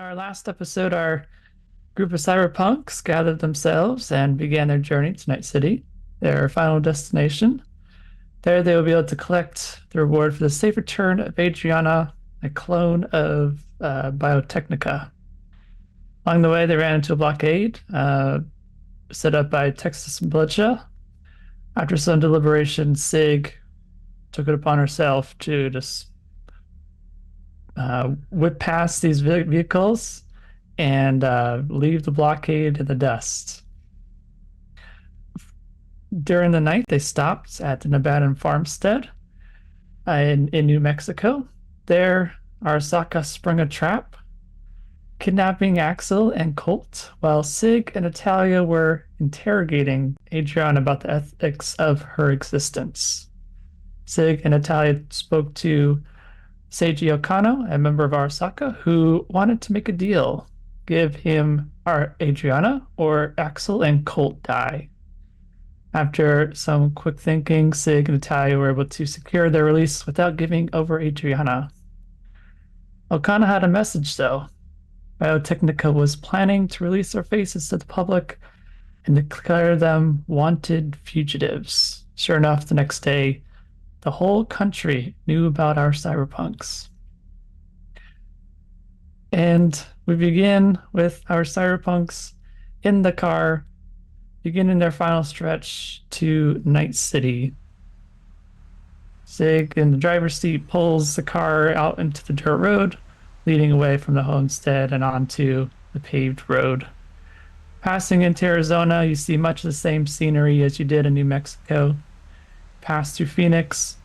our last episode, our group of Cyberpunks gathered themselves and began their journey to Night City, their final destination. There, they will be able to collect the reward for the safe return of Adriana, a clone of Biotechnica. Along the way, they ran into a blockade set up by Texas militia. After some deliberation, Sig took it upon herself to just whip past these vehicles and leave the blockade in the dust. During the night, they stopped at the Nevadan farmstead in New Mexico. There, Arasaka sprung a trap, kidnapping Axel and Colt, while Sig and Natalia were interrogating Adriana about the ethics of her existence. Sig and Natalia spoke to Seiji Okano, a member of Arasaka, who wanted to make a deal. Give him our Adriana, or Axel and Colt die. After some quick thinking, Sig and Natalia were able to secure their release without giving over Adriana. Okano had a message, though. Biotechnica was planning to release their faces to the public and declare them wanted fugitives. Sure enough, the next day, the whole country knew about our cyberpunks. And we begin with our cyberpunks in the car, beginning their final stretch to Night City. Sig in the driver's seat pulls the car out into the dirt road, leading away from the homestead and onto the paved road. Passing into Arizona, you see much of the same scenery as you did in New Mexico. Pass through Phoenix,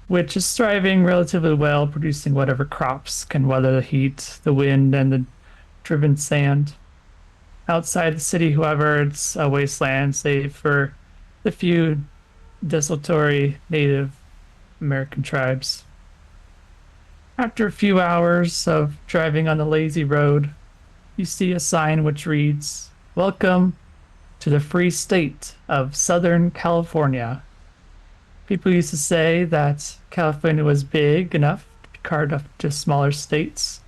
which is thriving relatively well, producing whatever crops can weather the heat, the wind, and the driven sand. Outside the city, however, it's a wasteland, save for the few desultory Native American tribes. After a few hours of driving on the lazy road, you see a sign which reads, "Welcome to the free state of Southern California." People used to say that California was big enough to be carved up to smaller states,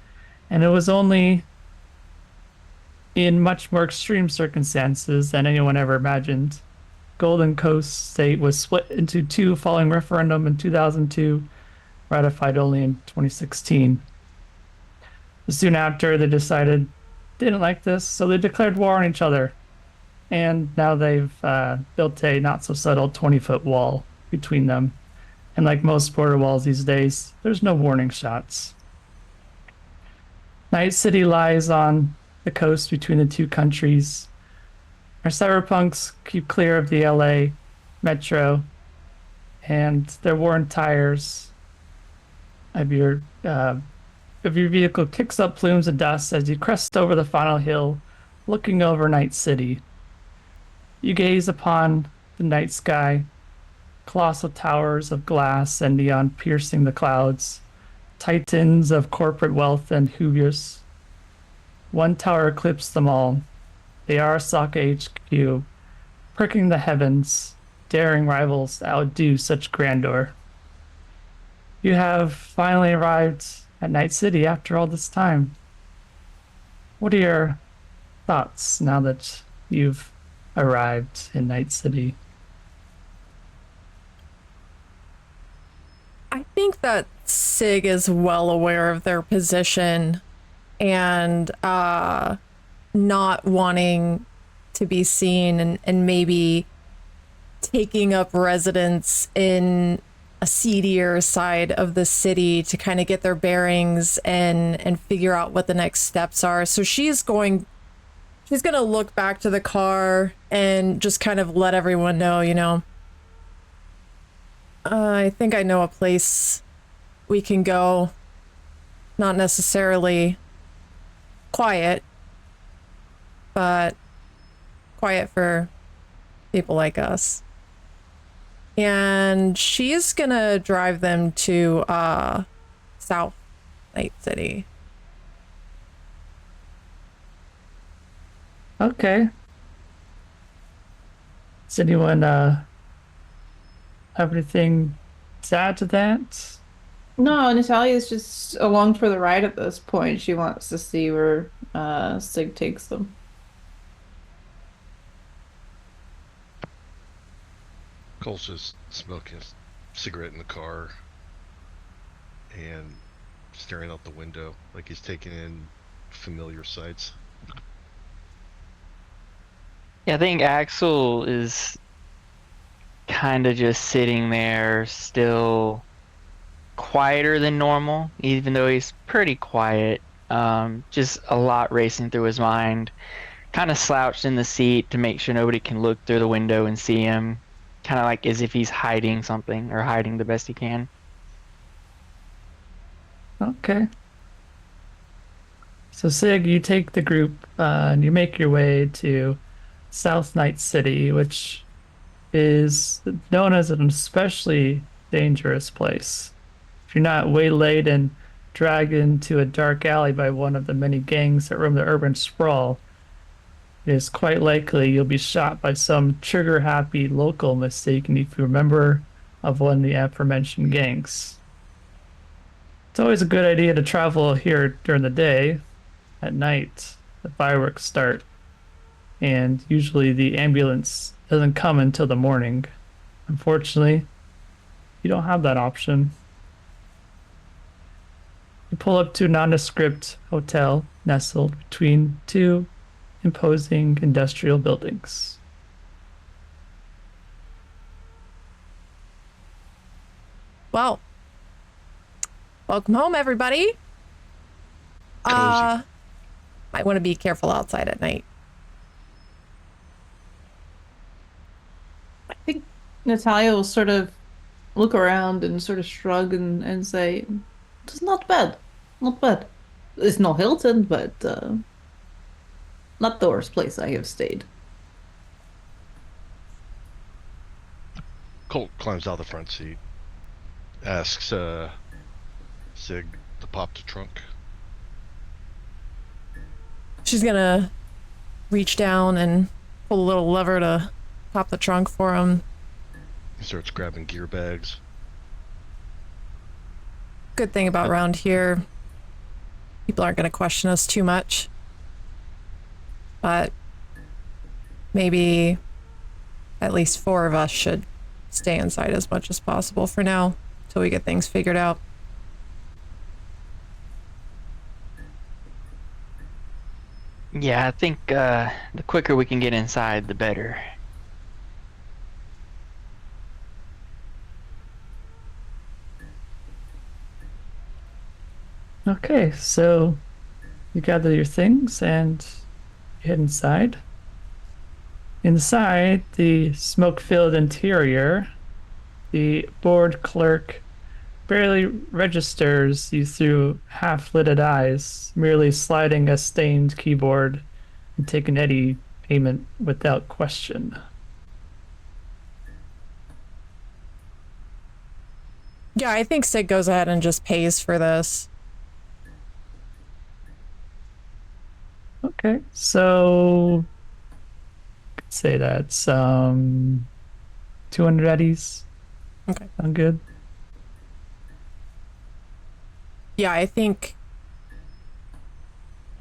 and it was only in much more extreme circumstances than anyone ever imagined. Golden Coast State was split into two following referendum in 2002, ratified only in 2016. Soon after, they decided they didn't like this, so they declared war on each other. And now they've built a not-so-subtle 20-foot wall between them. And like most border walls these days, there's no warning shots. Night City lies on the coast between the two countries. Our cyberpunks keep clear of the LA metro, and their worn tires of your vehicle kicks up plumes of dust as you crest over the final hill, looking over Night City. You gaze upon the night sky, colossal towers of glass and neon piercing the clouds, titans of corporate wealth and hubris. One tower eclipsed them all, the Arasaka HQ, pricking the heavens, daring rivals to outdo such grandeur. You have finally arrived at Night City after all this time. What are your thoughts now that you've arrived in Night City? I think that Sig is well aware of their position and not wanting to be seen and maybe taking up residence in a seedier side of the city to kind of get their bearings and figure out what the next steps are. So she's gonna look back to the car and just kind of let everyone know, I think I know a place we can go. Not necessarily quiet, but quiet for people like us. And she's gonna drive them to South Night City. Okay. Does anyone have anything to add to that? No, Natalia's just along for the ride at this point. She wants to see where Sig takes them. Cole's just smoking a cigarette in the car and staring out the window like he's taking in familiar sights. Yeah, I think Axel is kind of just sitting there, still quieter than normal, even though he's pretty quiet. Just a lot racing through his mind. Kind of slouched in the seat to make sure nobody can look through the window and see him. Kind of like as if he's hiding something or hiding the best he can. Okay. So Sig, you take the group and you make your way to South Night City, which is known as an especially dangerous place. If you're not waylaid and dragged into a dark alley by one of the many gangs that roam the urban sprawl, it is quite likely you'll be shot by some trigger-happy local mistaken if you're a member of one of the aforementioned gangs. It's always a good idea to travel here during the day. At night, the fireworks start, and usually the ambulance doesn't come until the morning. Unfortunately, you don't have that option. You pull up to a nondescript hotel nestled between two imposing industrial buildings. Well, welcome home, everybody. Cozy. Might want to be careful outside at night. I think Natalia will sort of look around and sort of shrug and say, "It's not bad. Not bad. It's no Hilton, but not the worst place I have stayed." Colt climbs out of the front seat, asks Sig to pop the trunk. She's gonna reach down and pull a little lever to pop the trunk for him. He starts grabbing gear bags. Good thing about around here, people aren't gonna question us too much. But maybe at least four of us should stay inside as much as possible for now, till we get things figured out. Yeah, I think the quicker we can get inside, the better. Okay, so you gather your things and you head inside. Inside the smoke-filled interior, the bored clerk barely registers you through half-lidded eyes, merely sliding a stained keyboard and taking any payment without question. Yeah, I think Sig goes ahead and just pays for this. Okay, so say that's 200 eddies. Okay. Sound good? Yeah, I think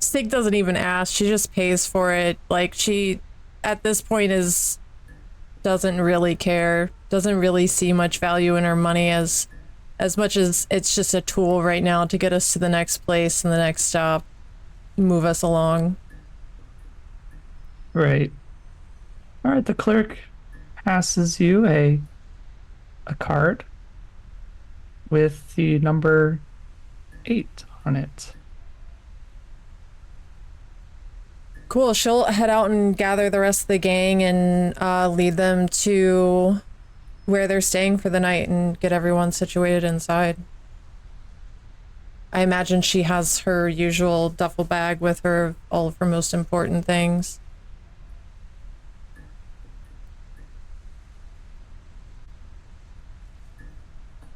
Sig doesn't even ask. She just pays for it. Like, she, at this point, doesn't really care. Doesn't really see much value in her money as much as it's just a tool right now to get us to the next place and the next stop, move us along. Right. All right, the clerk passes you a card with the number 8 on it. Cool. She'll head out and gather the rest of the gang and lead them to where they're staying for the night and get everyone situated inside. I imagine she has her usual duffel bag with her, all of her most important things.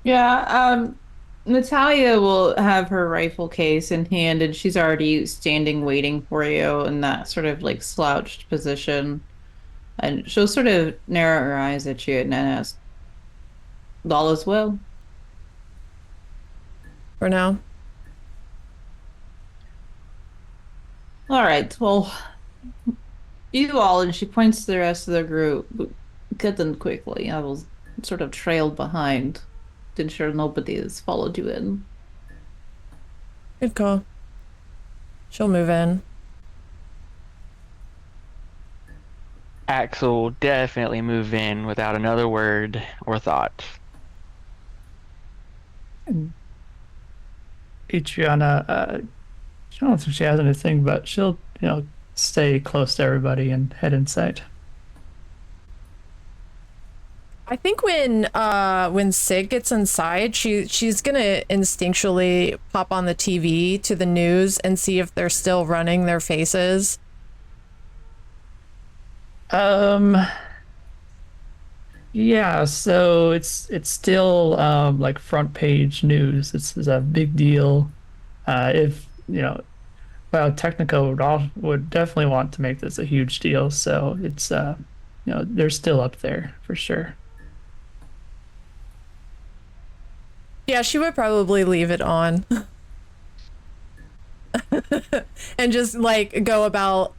Yeah, Natalia will have her rifle case in hand, and she's already standing waiting for you in that sort of like slouched position. And she'll sort of narrow her eyes at you and then ask, "All is well?" for now. All right. Well, you all, and she points to the rest of the group, get them quickly. I will sort of trail behind to ensure nobody has followed you in. Good call. She'll move in. Axel will definitely move in without another word or thought. And Adriana, I don't think she has anything, but she'll, stay close to everybody and head inside. I think when Sig gets inside, she's gonna instinctually pop on the TV to the news and see if they're still running their faces. Um, yeah, so it's still like front page news. It's a big deal. If Biotechnica would definitely want to make this a huge deal. So it's they're still up there for sure. Yeah, she would probably leave it on. And just like go about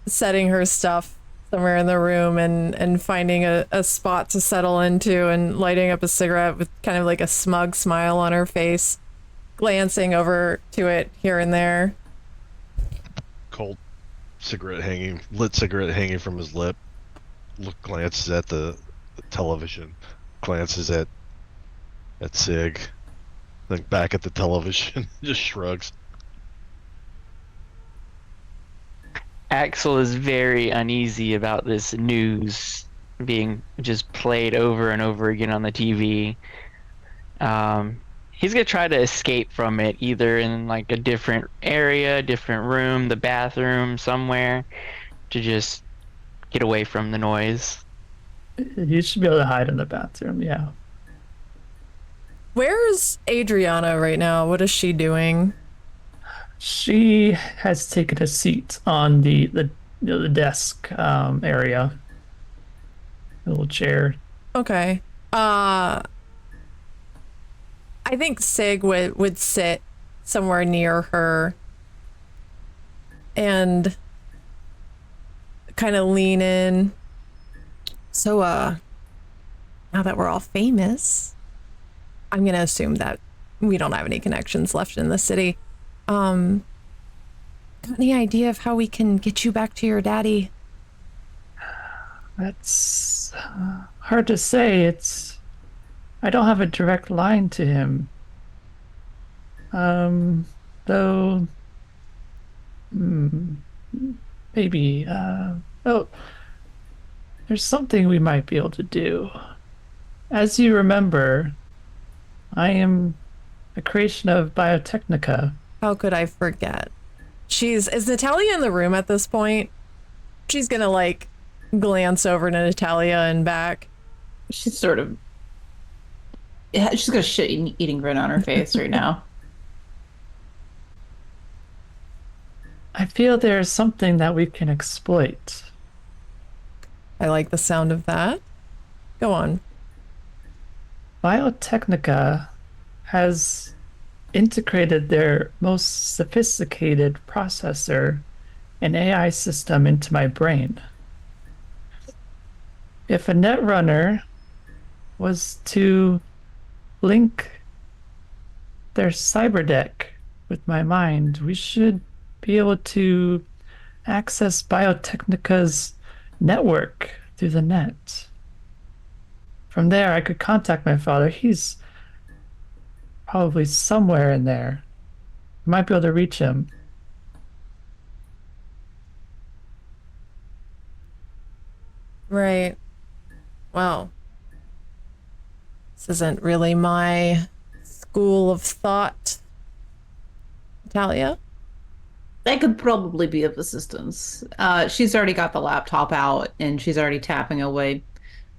setting her stuff somewhere in the room and finding a spot to settle into and lighting up a cigarette with kind of like a smug smile on her face, glancing over to it here and there. Colt, lit cigarette hanging from his lip. Glances at the television, glances at Sig, then back at the television, just shrugs. Axel is very uneasy about this news being just played over and over again on the TV. He's gonna try to escape from it, either in like a different area, different room, the bathroom, somewhere, to just get away from the noise. You should be able to hide in the bathroom. Yeah. Where's Adriana right now? What is she doing? She has taken a seat on the desk area, a little chair. Okay. I think Sig would sit somewhere near her and kind of lean in. So, now that we're all famous, I'm gonna assume that we don't have any connections left in the city. Got any idea of how we can get you back to your daddy? That's hard to say. I don't have a direct line to him. Though, maybe, oh, there's something we might be able to do. As you remember, I am a creation of Biotechnica. How could I forget? Is Natalia in the room at this point? She's gonna like glance over to Natalia and back. She's sort of, yeah, she's got a shit eating grin on her face right now. I feel there's something that we can exploit. I like the sound of that. Go on. Biotechnica has integrated their most sophisticated processor and AI system into my brain. If a netrunner was to link their cyberdeck with my mind, we should be able to access Biotechnica's network through the net. From there, I could contact my father. He's probably somewhere in there. I might be able to reach him. Right. Well, this isn't really my school of thought. Natalia? That could probably be of assistance. She's already got the laptop out and she's already tapping away.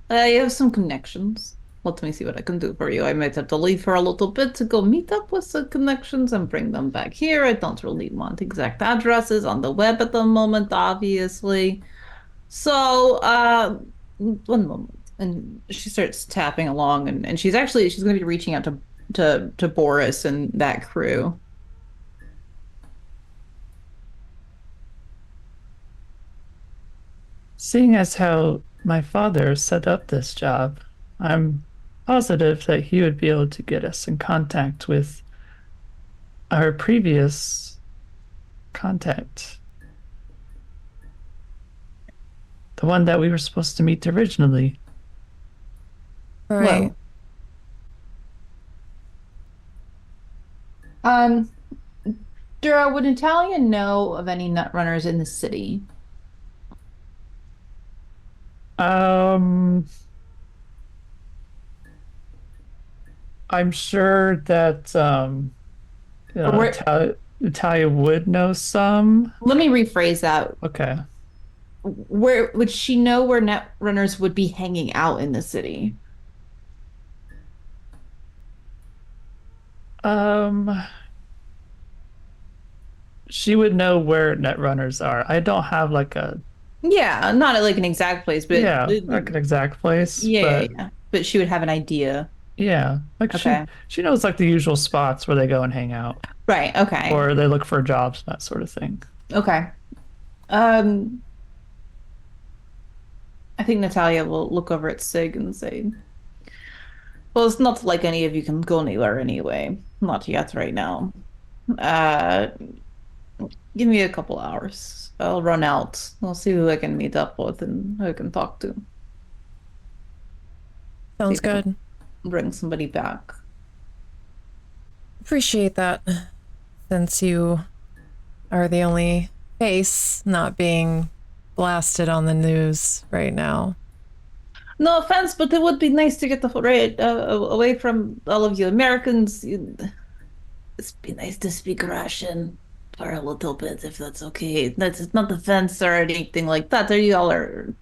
I have some connections. Let me see what I can do for you. I might have to leave for a little bit to go meet up with some connections and bring them back here. I don't really want exact addresses on the web at the moment, obviously. So, one moment. And she starts tapping along and she's going to be reaching out to to Boris and that crew. Seeing as how my father set up this job, I'm positive that he would be able to get us in contact with our previous contact. The one that we were supposed to meet originally. Right. Well, Dura, would Natalia know of any nut runners in the city? Um, I'm sure that Or where, Natalia would know some. let me rephrase that. Okay. Where would she know where net runners would be hanging out in the city? Um, she would know where netrunners are. I don't have like a Yeah, not at like an exact place, but yeah, like an exact place, yeah, yeah, but yeah. But she would have an idea. yeah, like Okay. she knows like the usual spots where they go and hang out Right. Okay. or they look for jobs, that sort of thing. Okay. Um, I think Natalia will look over at Sig and say, "Well, it's not like any of you can go anywhere anyway. Not yet, right now. Uh, give me a couple hours. I'll run out. I'll see who I can meet up with and who I can talk to. See Sounds if I can good. bring somebody back." Appreciate that. Since you are the only face not being blasted on the news right now. No offense, but it would be nice to get the right away from all of you Americans. It'd be nice to speak Russian for a little bit, if that's okay. That's not offense or anything like that. There you all are.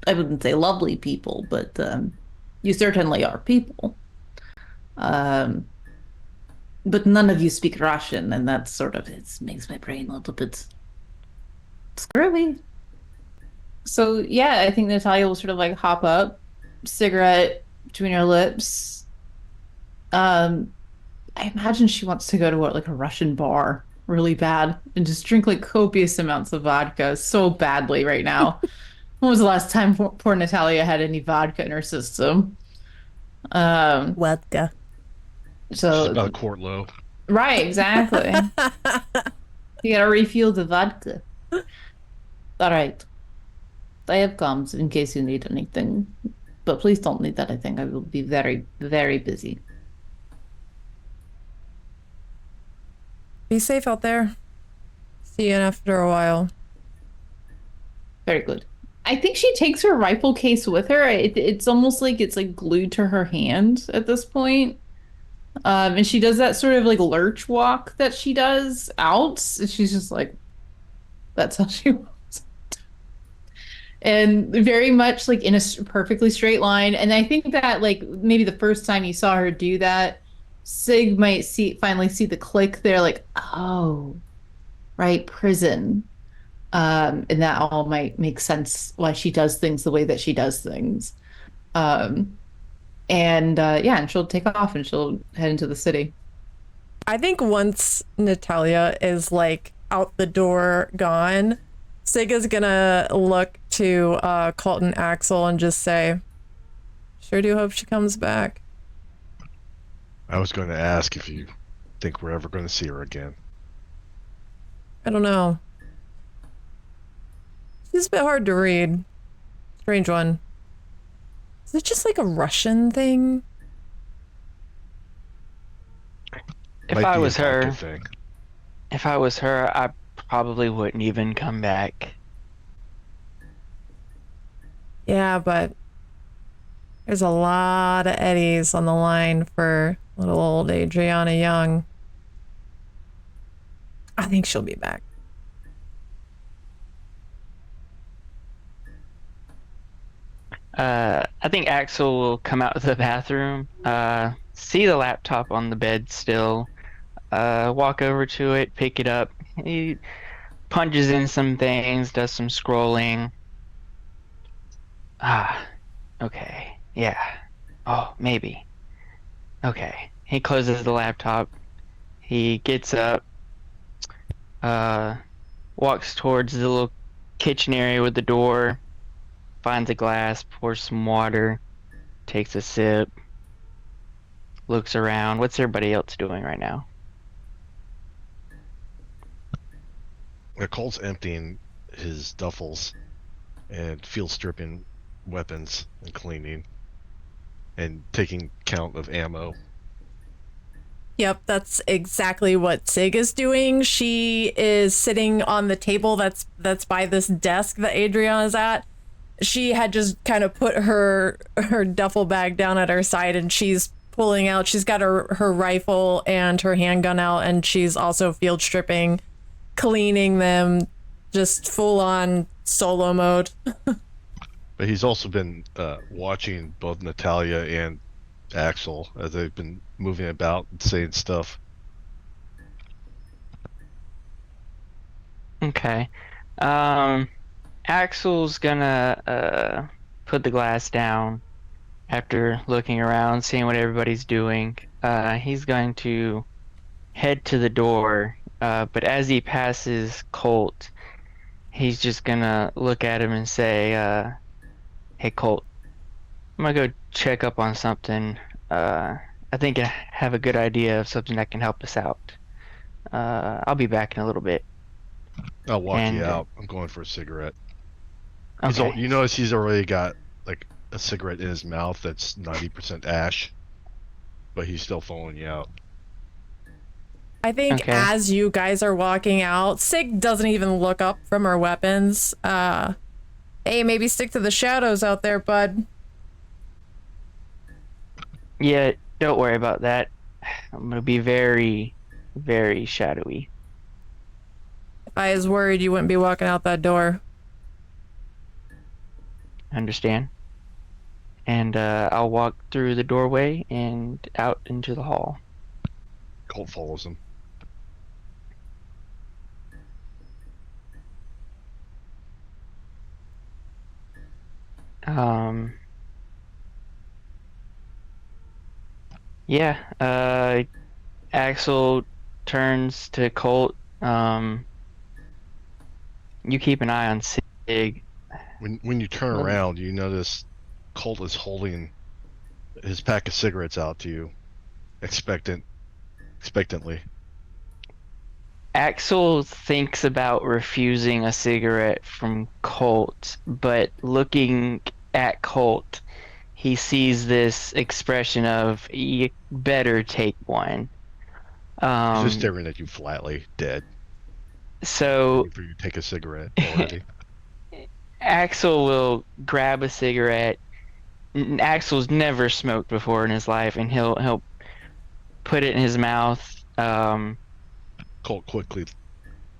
I wouldn't say lovely people, but you certainly are people. Um, but none of you speak Russian, and that sort of it makes my brain a little bit screwy. So yeah, I think Natalia will sort of like hop up, cigarette between her lips. Um, I imagine she wants to go to like a Russian bar really bad and just drink like copious amounts of vodka so badly right now. When was the last time poor Natalia had any vodka in her system? Um, Vodka. She's so about a quart low. right, exactly. You gotta refuel the vodka. All right. I have comms in case you need anything. But please don't need that, I think. I will be very, very busy. Be safe out there. See you after a while. Very good. I think she takes her rifle case with her. It's almost like it's like glued to her hand at this point. And she does that sort of like lurch walk that she does out. And she's just like, that's how she walks. And very much like in a perfectly straight line. And I think that like maybe the first time you saw her do that, Sig might finally see the click there, like, oh, right, prison. And that all might make sense why she does things the way that she does things. Um, yeah, and she'll take off and she'll head into the city. I think once Natalia is like out the door gone, Sig is gonna look to Colt and Axel and just say, sure do hope she comes back. I was going to ask if you think we're ever going to see her again. I don't know. She's a bit hard to read. Strange one. Is it just like a Russian thing? If Might I be a was her, vodka thing. if I was her, I probably wouldn't even come back. Yeah, but there's a lot of Eddies on the line for little old Adriana Young. I think she'll be back. I think Axel will come out of the bathroom, see the laptop on the bed still, walk over to it, pick it up. He punches in some things, does some scrolling. Okay. Yeah. Oh, maybe. Okay. He closes the laptop. He gets up, uh, walks towards the little kitchen area with the door, finds a glass, pours some water, takes a sip, looks around. What's everybody else doing right now? Colt's emptying his duffels and field stripping weapons and cleaning and taking count of ammo. Yep, that's exactly what Sig is doing. She is sitting on the table that's by this desk that Adriana is at. She had just kind of put her duffel bag down at her side, and she's pulling out. She's got her rifle and her handgun out, and she's also field stripping, cleaning them, just full on solo mode. But he's also been watching both Natalia and Axel as they've been moving about and saying stuff. Okay. Axel's gonna put the glass down after looking around, seeing what everybody's doing. He's going to head to the door, but as he passes Colt, he's just gonna look at him and say, "Hey Colt, I'm gonna go check up on something. I think I have a good idea of something that can help us out. I'll be back in a little bit." I'll walk And, you out. I'm going for a cigarette. Okay. You notice he's already got like a cigarette in his mouth that's 90% ash, but he's still following you out. I think Okay. as you guys are walking out, Sig doesn't even look up from her weapons. Hey, maybe stick to the shadows out there, bud. Yeah, don't worry about that. I'm gonna be very, very shadowy. If I was worried, you wouldn't be walking out that door. Understand? And I'll walk through the doorway and out into the hall. Colt follows him. Yeah, Axel turns to Colt. You keep an eye on Sig. When you turn Well- around, you notice Colt is holding his pack of cigarettes out to you, expectantly. Axel thinks about refusing a cigarette from Colt, but looking at Colt, he sees this expression of, "You better take one." He's just staring at you flatly, dead. So Waiting for you to take a cigarette already. Axel will grab a cigarette. Axel's never smoked before in his life, and he'll put it in his mouth. Colt quickly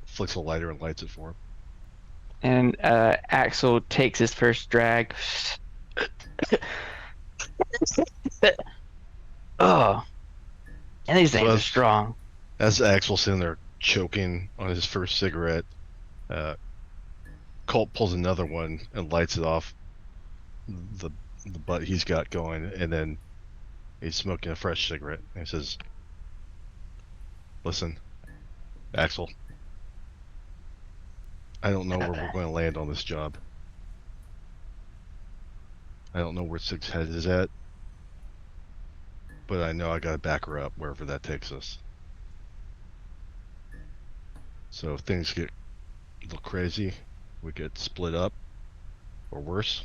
flicks a lighter and lights it for him. And Axel takes his first drag. Oh, and these things are strong. As Axel's sitting there choking on his first cigarette, Colt pulls another one and lights it off the butt he's got going, and then he's smoking a fresh cigarette. And he says, "Listen, Axel, I don't know where we're going to land on this job. I don't know where Sig's head is at, but I know I gotta back her up wherever that takes us. So if things get a little crazy, we get split up, or worse,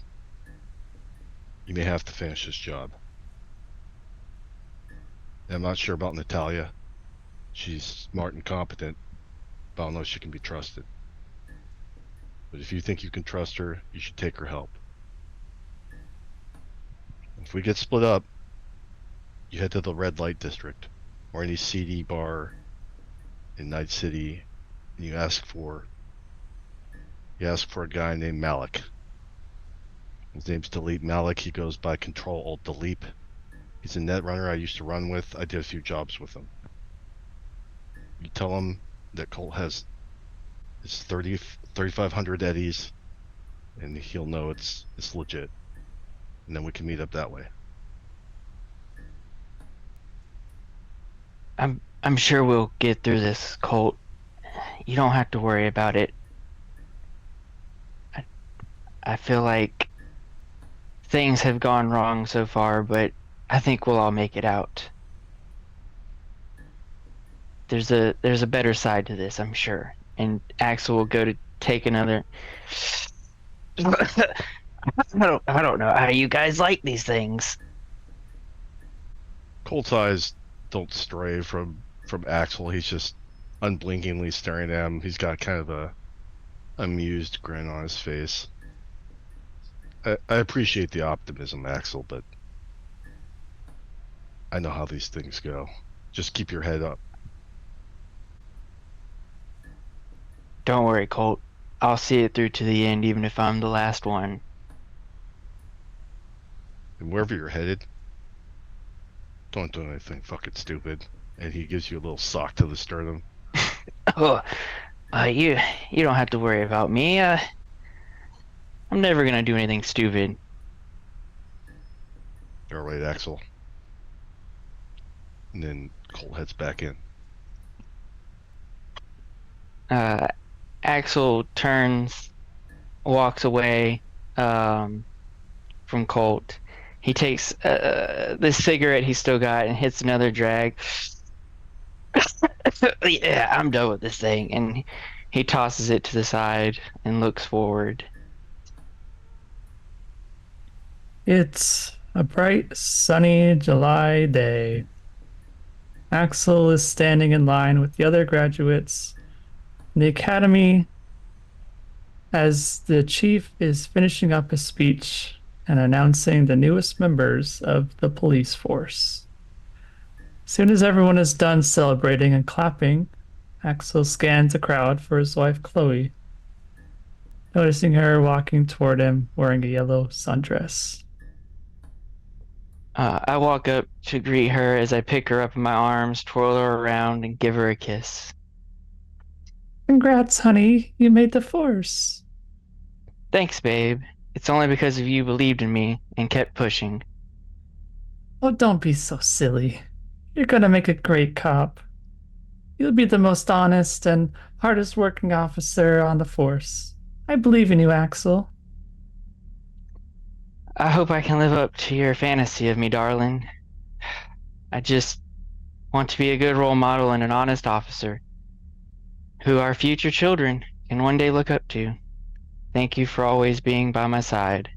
you may have to finish this job. And I'm not sure about Natalia. She's smart and competent, but I don't know if she can be trusted. But if you think you can trust her, you should take her help. If we get split up, you head to the red light district or any CD bar in Night City, and you ask for a guy named Malik. His name's Delete Malik. He goes by Control Alt Delete. He's a net runner I used to run with. I did a few jobs with him. You tell him that Colt has his 3,500 eddies, and he'll know it's legit. And then we can meet up that way. I'm sure we'll get through this, Colt. You don't have to worry about it. I, I feel like things have gone wrong so far, but I think we'll all make it out. There's a better side to this, I'm sure. And Axel will go to take another. I don't know how you guys like these things. Colt's eyes don't stray from Axel. He's just unblinkingly staring at him. He's got kind of a amused grin on his face. I appreciate the optimism, Axel, but I know how these things go. Just keep your head up. Don't worry, Colt. I'll see it through to the end, even if I'm the last one. And wherever you're headed, don't do anything fucking stupid. And he gives you a little sock to the sternum. Oh, you don't have to worry about me. I'm never gonna do anything stupid. All right, Axel. And then Colt heads back in. Axel turns, walks away from Colt. He takes the cigarette he's still got and hits another drag. Yeah, I'm done with this thing. And he tosses it to the side and looks forward. It's a bright, sunny July day. Axel is standing in line with the other graduates in the academy as the chief is finishing up his speech and announcing the newest members of the police force. As soon as everyone is done celebrating and clapping, Axel scans the crowd for his wife Chloe, noticing her walking toward him wearing a yellow sundress. I walk up to greet her as I pick her up in my arms, twirl her around, and give her a kiss. Congrats, honey. You made the force. Thanks, babe. It's only because of you believed in me and kept pushing. Oh, don't be so silly. You're gonna make a great cop. You'll be the most honest and hardest working officer on the force. I believe in you, Axel. I hope I can live up to your fantasy of me, darling. I just want to be a good role model and an honest officer who our future children can one day look up to. Thank you for always being by my side.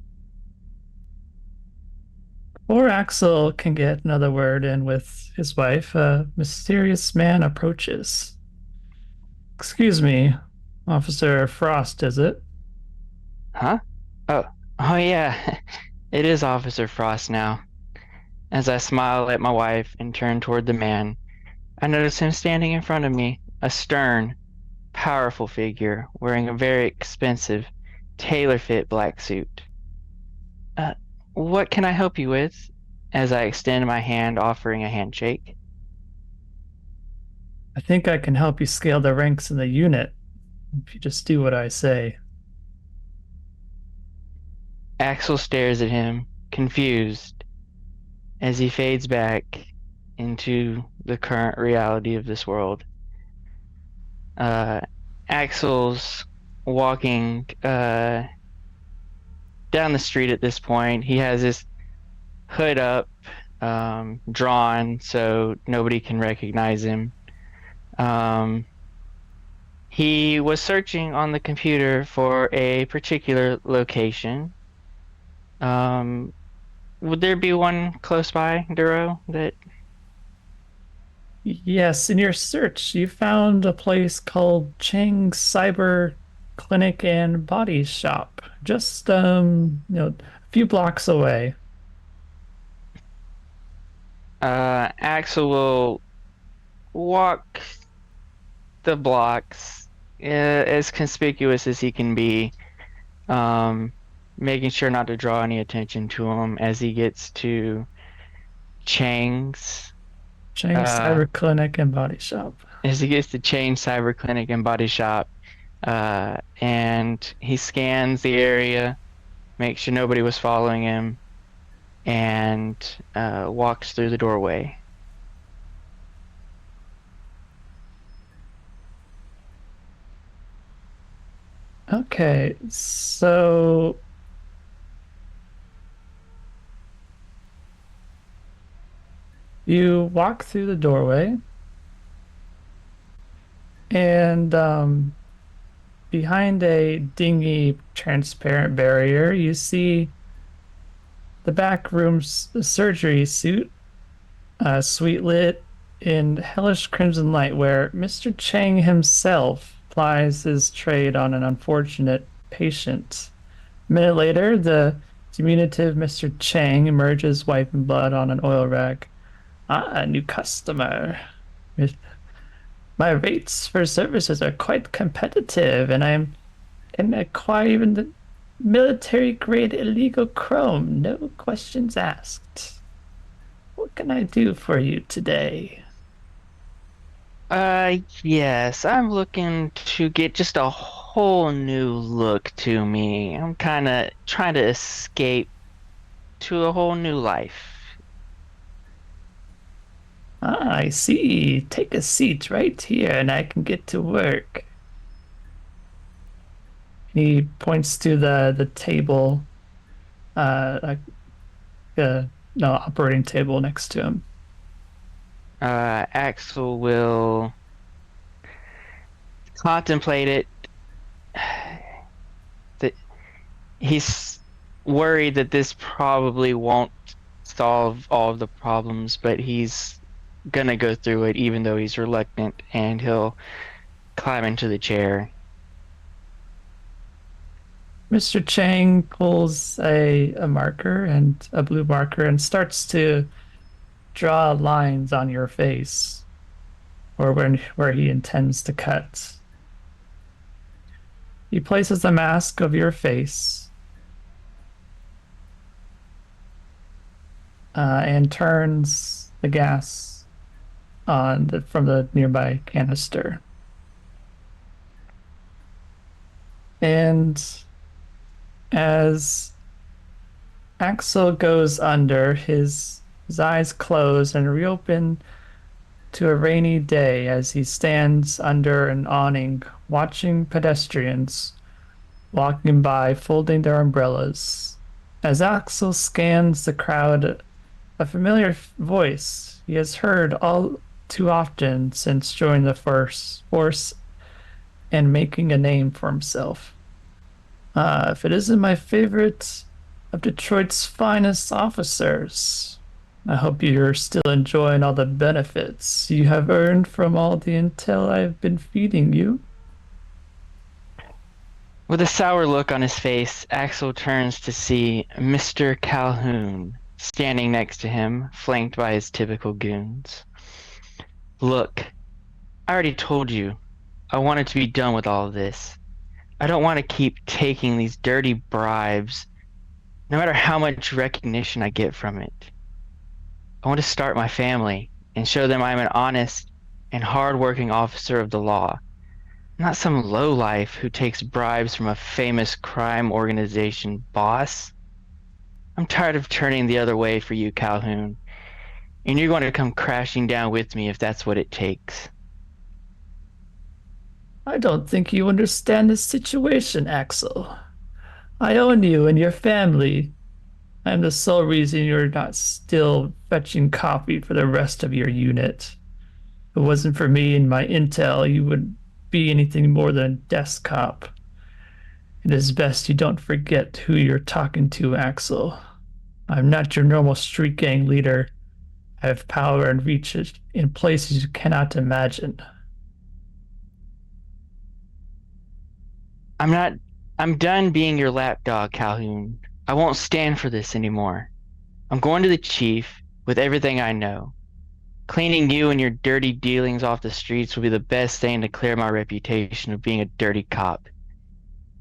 Before Axel can get another word in with his wife, a mysterious man approaches. Excuse me, Officer Frost, is it? Huh? Oh yeah. It is Officer Frost now. As I smile at my wife and turn toward the man, I notice him standing in front of me, a stern, powerful figure wearing a very expensive, tailor-fit black suit. Uh, what can I help you with? As I extend my hand, offering a handshake. I think I can help you scale the ranks in the unit if you just do what I say. Axel stares at him, confused, as he fades back into the current reality of this world. Axel's walking down the street at this point. He has his hood up, drawn so nobody can recognize him. He was searching on the computer for a particular location. Would there be one close by, Duro, that... Yes, in your search, you found a place called Chang's Cyber Clinic and Body Shop, just a few blocks away. Axel will walk the blocks as conspicuous as he can be, making sure not to draw any attention to him as he gets to Chang's. Chang's Cyber Clinic and Body Shop. As he gets to Change Cyber Clinic and Body Shop, and he scans the area, makes sure nobody was following him, and walks through the doorway. Okay, so you walk through the doorway, and behind a dingy, transparent barrier, you see the back room's surgery suit, sweet lit in hellish crimson light, where Mr. Chang himself plies his trade on an unfortunate patient. A minute later, the diminutive Mr. Chang emerges, wiping blood on an oil rag. Ah, a new customer. My rates for services are quite competitive, and I'm and acquire even the military grade illegal chrome. No questions asked. What can I do for you today? Yes, I'm looking to get just a whole new look to me. I'm kind of trying to escape to a whole new life. Ah, I see. Take a seat right here and I can get to work. He points to the table, like no operating table next to him. Axel will contemplate it. That he's worried that this probably won't solve all of the problems, but he's gonna go through it even though he's reluctant, and he'll climb into the chair. Mr. Chang pulls a marker and a blue marker and starts to draw lines on your face or where he intends to cut. He places a mask of your face and turns the gas on from the nearby canister. And as Axel goes under, his eyes close and reopen to a rainy day as he stands under an awning, watching pedestrians walking by, folding their umbrellas. As Axel scans the crowd, a familiar voice he has heard all too often since joining the first force and making a name for himself. If it isn't my favorite of Detroit's finest officers, I hope you're still enjoying all the benefits you have earned from all the intel I've been feeding you. With a sour look on his face, Axel turns to see Mr. Calhoun standing next to him, flanked by his typical goons. Look, I already told you, I wanted to be done with all of this. I don't want to keep taking these dirty bribes, no matter how much recognition I get from it. I want to start my family and show them I'm an honest and hard-working officer of the law, not some lowlife who takes bribes from a famous crime organization boss. I'm tired of turning the other way for you, Calhoun, and you're going to come crashing down with me if that's what it takes. I don't think you understand the situation, Axel. I own you and your family. I'm the sole reason you're not still fetching coffee for the rest of your unit. If it wasn't for me and my intel, you wouldn't be anything more than a desk cop. It is best you don't forget who you're talking to, Axel. I'm not your normal street gang leader. I have power and reach in places you cannot imagine. I'm not. I'm done being your lapdog, Calhoun. I won't stand for this anymore. I'm going to the chief with everything I know. Cleaning you and your dirty dealings off the streets will be the best thing to clear my reputation of being a dirty cop.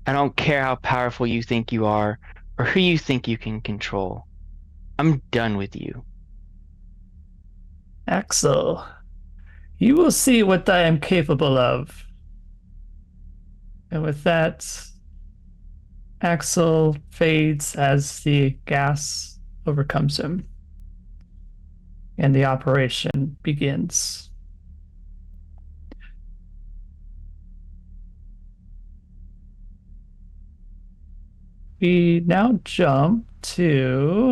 I don't care how powerful you think you are or who you think you can control. I'm done with you. Axel, you will see what I am capable of. And with that, Axel fades as the gas overcomes him, and the operation begins. We now jump to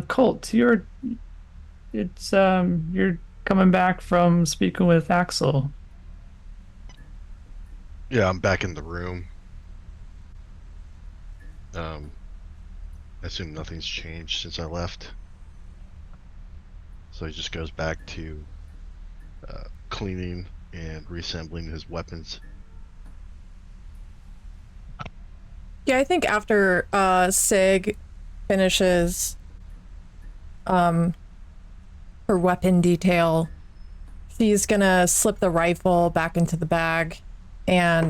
Colt. You're coming back from speaking with Axel. Yeah, I'm back in the room. I assume nothing's changed since I left. So he just goes back to cleaning and reassembling his weapons. Yeah, I think after Sig finishes her weapon detail, she's gonna slip the rifle back into the bag and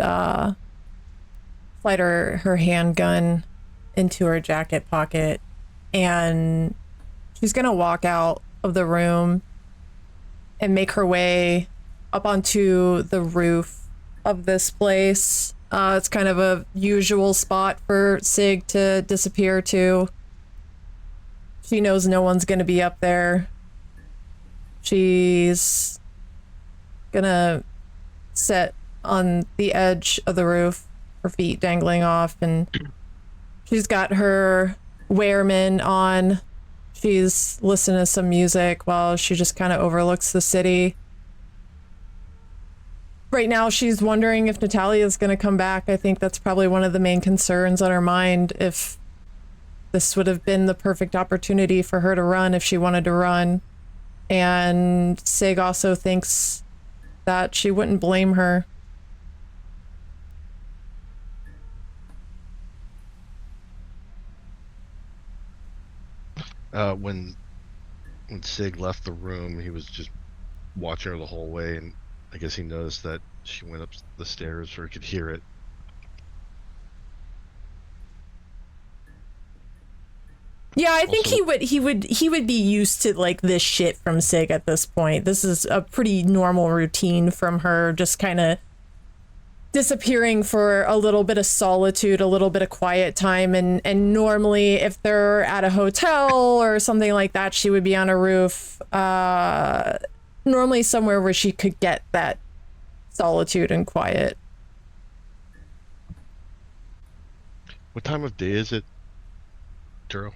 slide her handgun into her jacket pocket, and she's gonna walk out of the room and make her way up onto the roof of this place. It's kind of a usual spot for Sig to disappear to. She knows no one's gonna be up there. She's gonna sit on the edge of the roof, her feet dangling off, and she's got her wearman on. She's listening to some music while she just kind of overlooks the city. Right now, she's wondering if Natalia's going to come back. I think that's probably one of the main concerns on her mind. If this would have been the perfect opportunity for her to run if she wanted to run. And Sig also thinks that she wouldn't blame her. When Sig left the room, he was just watching her the whole way, and I guess he noticed that she went up the stairs, or he could hear it. Yeah, I think Also- he would be used to like this shit from Sig at this point. This is a pretty normal routine from her, just kind of disappearing for a little bit of solitude, a little bit of quiet time, and normally if they're at a hotel or something like that, she would be on a roof, normally somewhere where she could get that solitude and quiet. What time of day is it, Duro?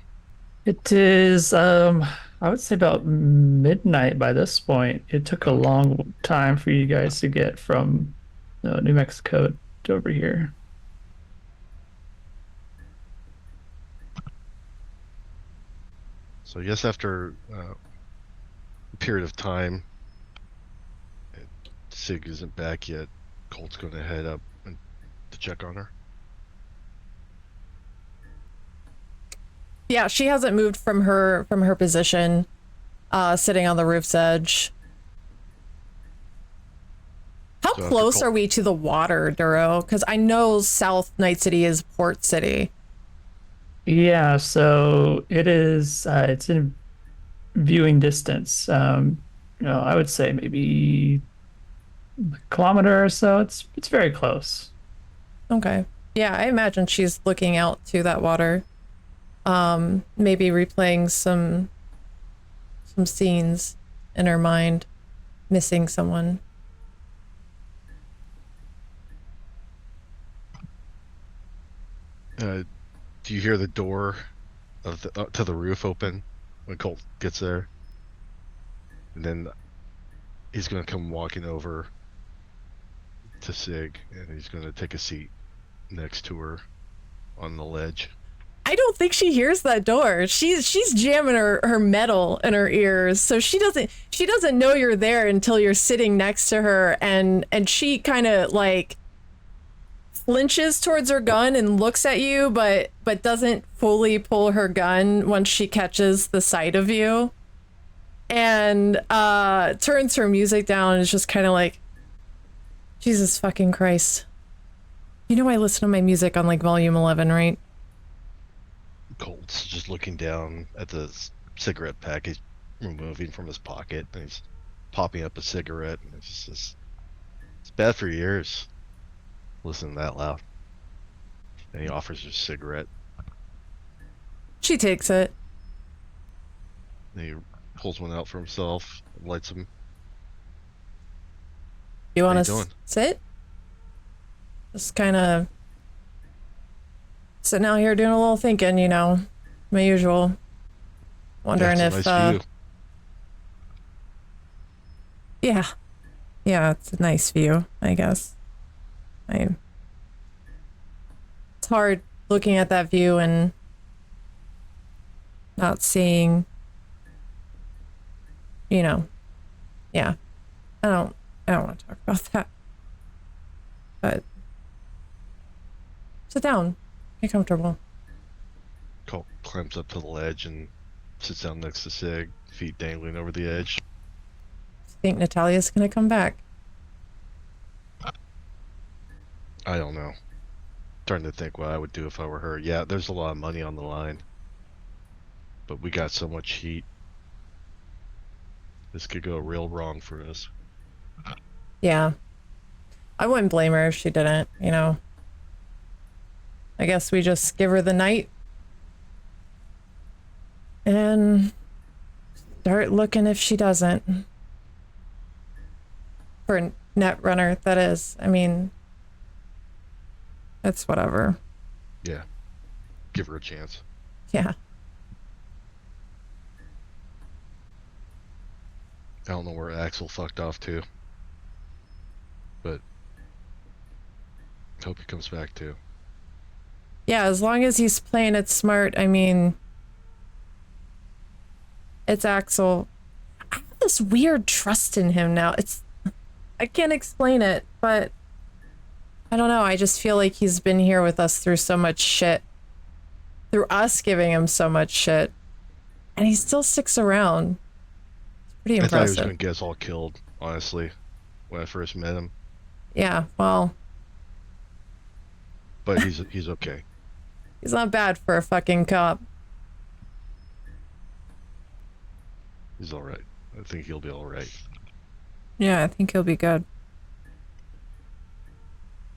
It is, I would say about midnight by this point. It took a long time for you guys to get from New Mexico to over here. So I guess after a period of time, and Sig isn't back yet, Colt's going to head up to check on her. Yeah, she hasn't moved from her position, sitting on the roof's edge. How So after close Colt- are we to the water, Duro? Because I know South Night City is Port City. Yeah, so it is, it's in viewing distance. I would say maybe a kilometer or so. It's very close. Okay. Yeah, I imagine she's looking out to that water. Maybe replaying some scenes in her mind, missing someone. Do you hear the door of to the roof open when Colt gets there? And then he's going to come walking over to Sig, and he's going to take a seat next to her on the ledge. I don't think she hears that door. She's jamming her metal in her ears, so she doesn't know you're there until you're sitting next to her, and she kind of like flinches towards her gun and looks at you, but doesn't fully pull her gun once she catches the sight of you, and turns her music down and is just kind of like, Jesus fucking Christ. You know I listen to my music on like volume 11, right? Colt's just looking down at the cigarette pack he's removing from his pocket, and he's popping up a cigarette, and it's bad for your ears listening that loud. And he offers her a cigarette, She takes it. and he pulls one out for himself, lights them. You want you to doing? sit? Just kind of sitting out here doing a little thinking, you know, my usual. Wondering That's a if, nice view. yeah, yeah, it's a nice view, I guess. It's hard looking at that view and not seeing, you know, yeah. I don't want to talk about that. But sit down, get comfortable. Colt climbs up to the ledge and sits down next to Sig, feet dangling over the edge. Think Natalia's gonna come back? I don't know. Trying to think what I would do if I were her. Yeah, there's a lot of money on the line. But we got so much heat. This could go real wrong for us. Yeah. I wouldn't blame her if she didn't, you know. I guess we just give her the night and start looking if she doesn't. For Netrunner, that is. I mean, it's whatever. Yeah. Give her a chance. Yeah. I don't know where Axel fucked off to. But hope he comes back too. Yeah, as long as he's playing it smart, I mean, it's Axel. I have this weird trust in him now. I can't explain it, but I don't know. I just feel like he's been here with us through so much shit. Through us giving him so much shit. And he still sticks around. It's pretty I thought he was impressive. gonna get us all killed, honestly, when I first met him. Yeah, well, But he's okay. he's not bad for a fucking cop. He's alright. I think he'll be alright. Yeah, I think he'll be good.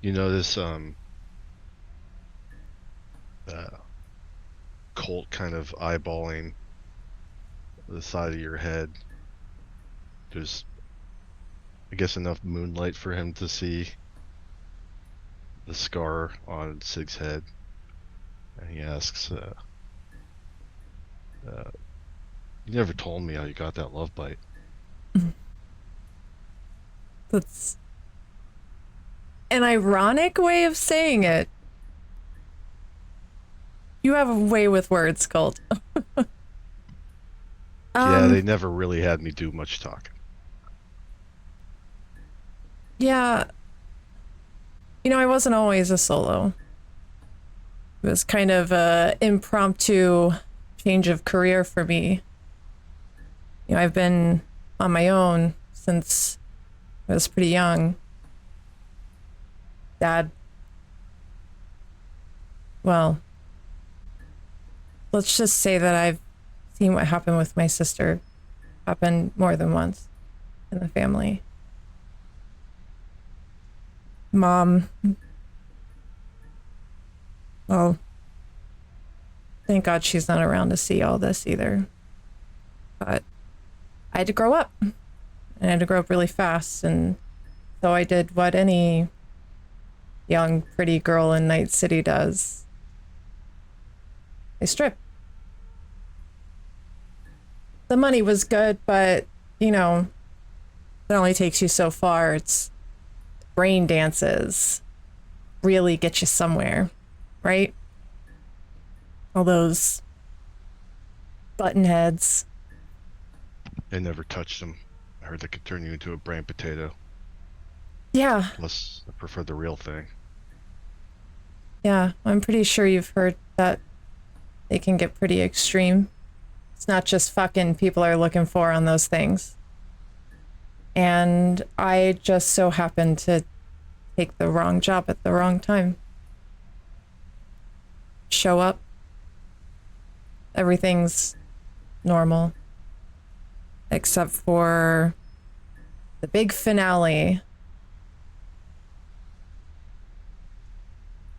You notice Colt kind of eyeballing the side of your head. There's, I guess, enough moonlight for him to see the scar on Sig's head. And he asks, you never told me how you got that love bite. That's an ironic way of saying it. You have a way with words, Colt. Yeah, they never really had me do much talking. Yeah. You know, I wasn't always a solo. It was kind of a impromptu change of career for me. You know, I've been on my own since I was pretty young. Dad. Well, let's just say that I've seen what happened with my sister happen more than once in the family. Mom. Well, thank God she's not around to see all this either. But I had to grow up. And I had to grow up really fast. And so I did what any young, pretty girl in Night City does. I stripped. The money was good, but, you know, it only takes you so far. It's brain dances really get you somewhere, right? All those button heads. I never touched them. I heard they could turn you into a brain potato. Yeah, Unless I prefer the real thing. yeah. I'm pretty sure you've heard that they can get pretty extreme. It's not just fucking people are looking for on those things. And I just so happened to take the wrong job at the wrong time. Show up. Everything's normal. Except for the big finale.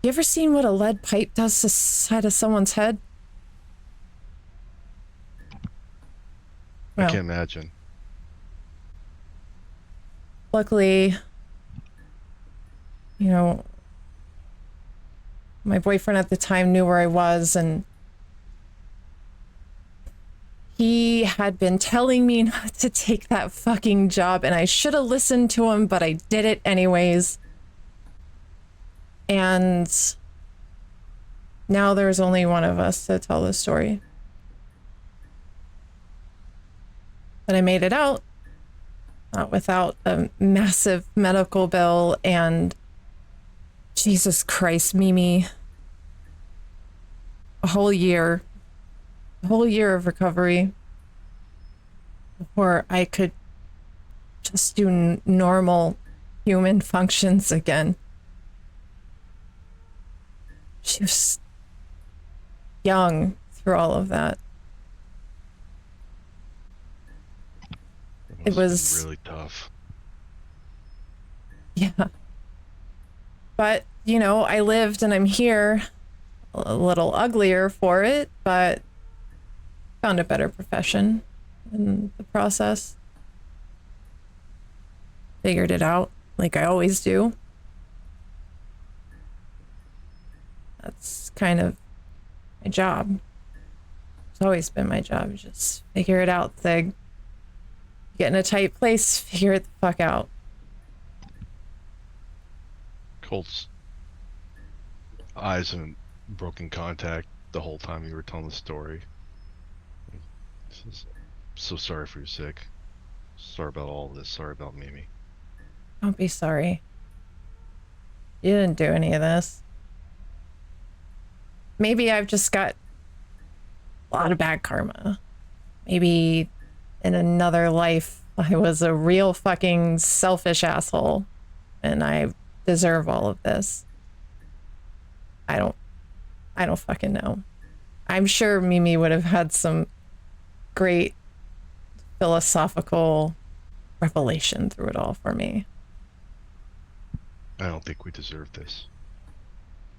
You ever seen what a lead pipe does to the side of someone's head? I Well, can't imagine. luckily, you know, My boyfriend at the time knew where I was, and he had been telling me not to take that fucking job, and I should have listened to him, but I did it anyways. And now there's only one of us to tell the story. But I made it out, not without a massive medical bill, and Jesus Christ, Mimi. A whole year of recovery before I could just do normal human functions again. She was young through all of that. It was really tough. Yeah. But, you know, I lived and I'm here, a little uglier for it, but found a better profession in the process. Figured it out like I always do. That's kind of my job. It's always been my job. Just figure it out, Thig. Get in a tight place, figure it the fuck out. Colt's eyes haven't broken contact the whole time you were telling the story. So sorry for your sick. Sorry about all of this. Sorry about Mimi. Don't be sorry. You didn't do any of this. Maybe I've just got a lot of bad karma. Maybe in another life I was a real fucking selfish asshole and I deserve all of this. I don't fucking know. I'm sure Mimi would have had some great philosophical revelation through it all for me. I don't think we deserve this.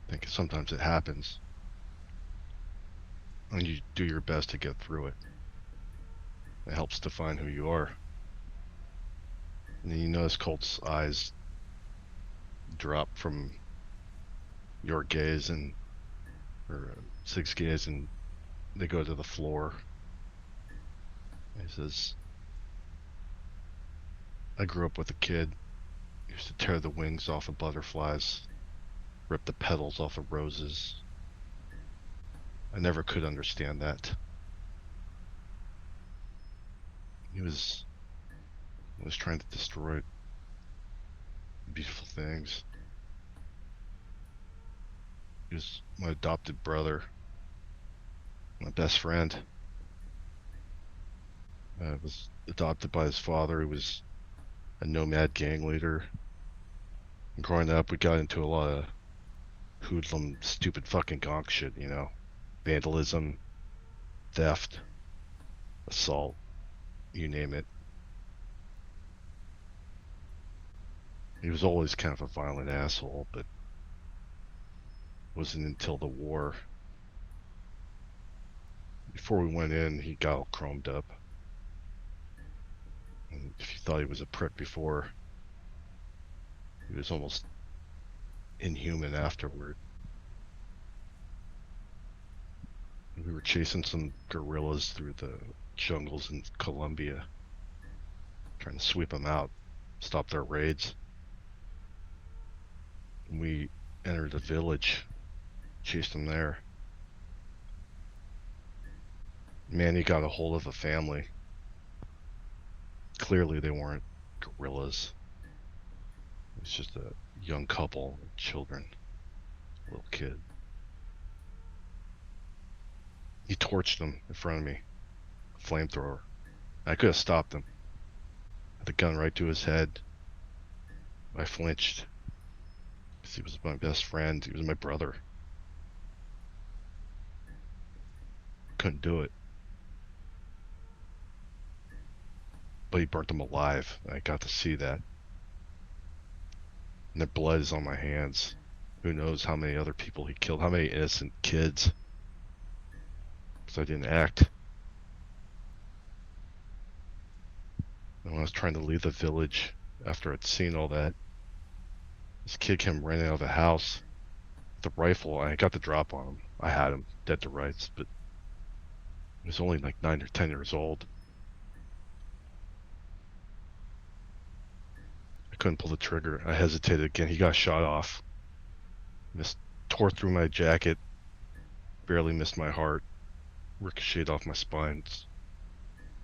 I think sometimes it happens. And you do your best to get through it. It helps define who you are. And then you notice Colt's eyes drop from your gaze and Sig's gaze, and they go to the floor. He says, I grew up with a kid who used to tear the wings off of butterflies, rip the petals off of roses. I never could understand that. He was trying to destroy beautiful things. He was my adopted brother, my best friend. I was adopted by his father, who was a nomad gang leader. And growing up, we got into a lot of hoodlum, stupid fucking gonk shit, you know. Vandalism, theft, assault, you name it. He was always kind of a violent asshole, but it wasn't until the war. Before we went in, he got all chromed up. And if you thought he was a prick before, he was almost inhuman afterward. We were chasing some guerrillas through the jungles in Colombia, trying to sweep them out, stop their raids. And we entered a village, chased them there. Manny got a hold of a family. Clearly they weren't guerrillas. It was just a young couple with children, a little kid. He torched them in front of me, a flamethrower. I could have stopped him. Had the gun right to his head. I flinched, because he was my best friend, he was my brother. Couldn't do it. But he burnt them alive. I got to see that. And their blood is on my hands. Who knows how many other people he killed, how many innocent kids. Because I didn't act. And when I was trying to leave the village after I'd seen all that, this kid came running out of the house, the rifle. I got the drop on him. I had him dead to rights, but he was only like 9 or 10 years old. I couldn't pull the trigger. I hesitated again. He got shot off. Missed, tore through my jacket. Barely missed my heart. Ricocheted off my spine.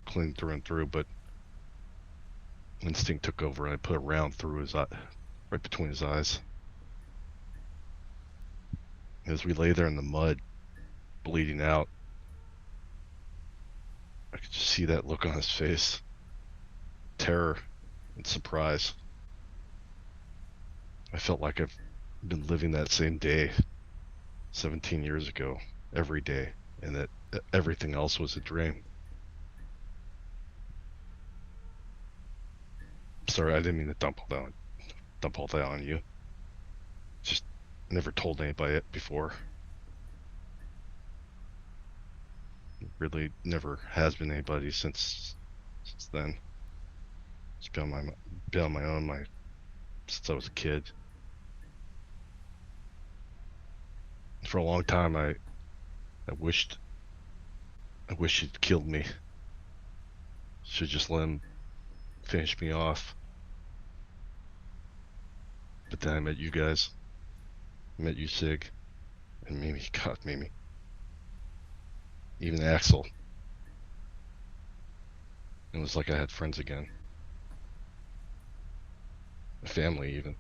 Clean through and through, but instinct took over and I put a round through his eye, right between his eyes. As we lay there in the mud, bleeding out, I could just see that look on his face. Terror and surprise. I felt like I've been living that same day 17 years ago, every day, and that everything else was a dream. Sorry, I didn't mean to dump all that on you. Just never told anybody it before. Really never has been anybody since then. It's been on my own since I was a kid. For a long time, I wished he'd killed me. Should just let him finish me off. But then I met you guys. I met you, Sig, and Mimi. God, Mimi. Even Axel. It was like I had friends again. A family, even.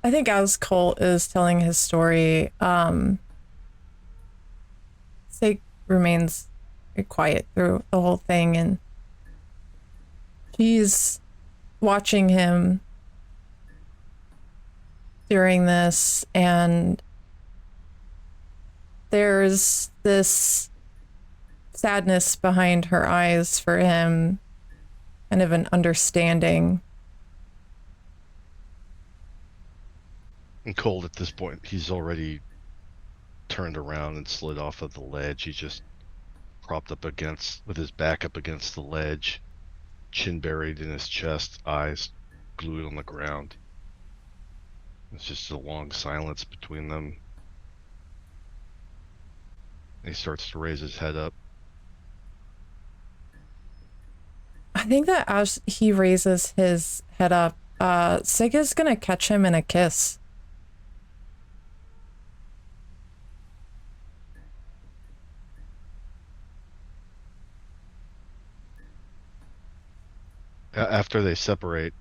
I think as Colt is telling his story, Sig remains quiet through the whole thing, and she's watching him during this, and there's this sadness behind her eyes for him, kind of an understanding. And Cold at this point, he's already turned around and slid off of the ledge. He's just propped up with his back up against the ledge, chin buried in his chest, eyes glued on the ground. It's just a long silence between them. And he starts to raise his head up. I think that as he raises his head up, Sig is gonna catch him in a kiss. After they separate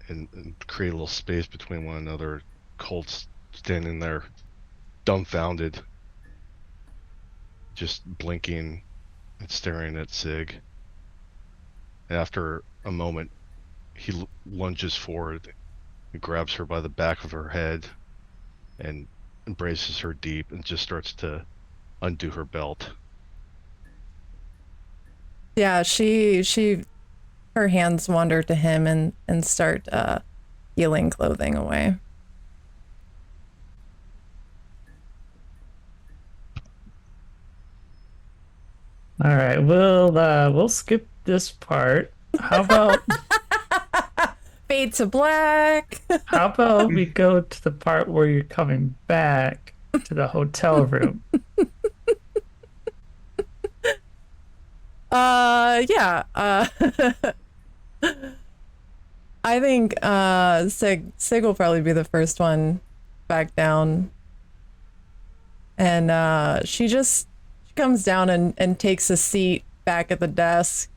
and create a little space between one another, Colt's standing there dumbfounded, just blinking and staring at Sig. After a moment, he lunges forward and grabs her by the back of her head and embraces her deep and just starts to undo her belt. Yeah, her hands wander to him and start peeling clothing away. All right, we'll skip this part. How about Fade to black. how about we go to the part where you're coming back to the hotel room? Yeah. I think Sig will probably be the first one back down. And she comes down and takes a seat back at the desk.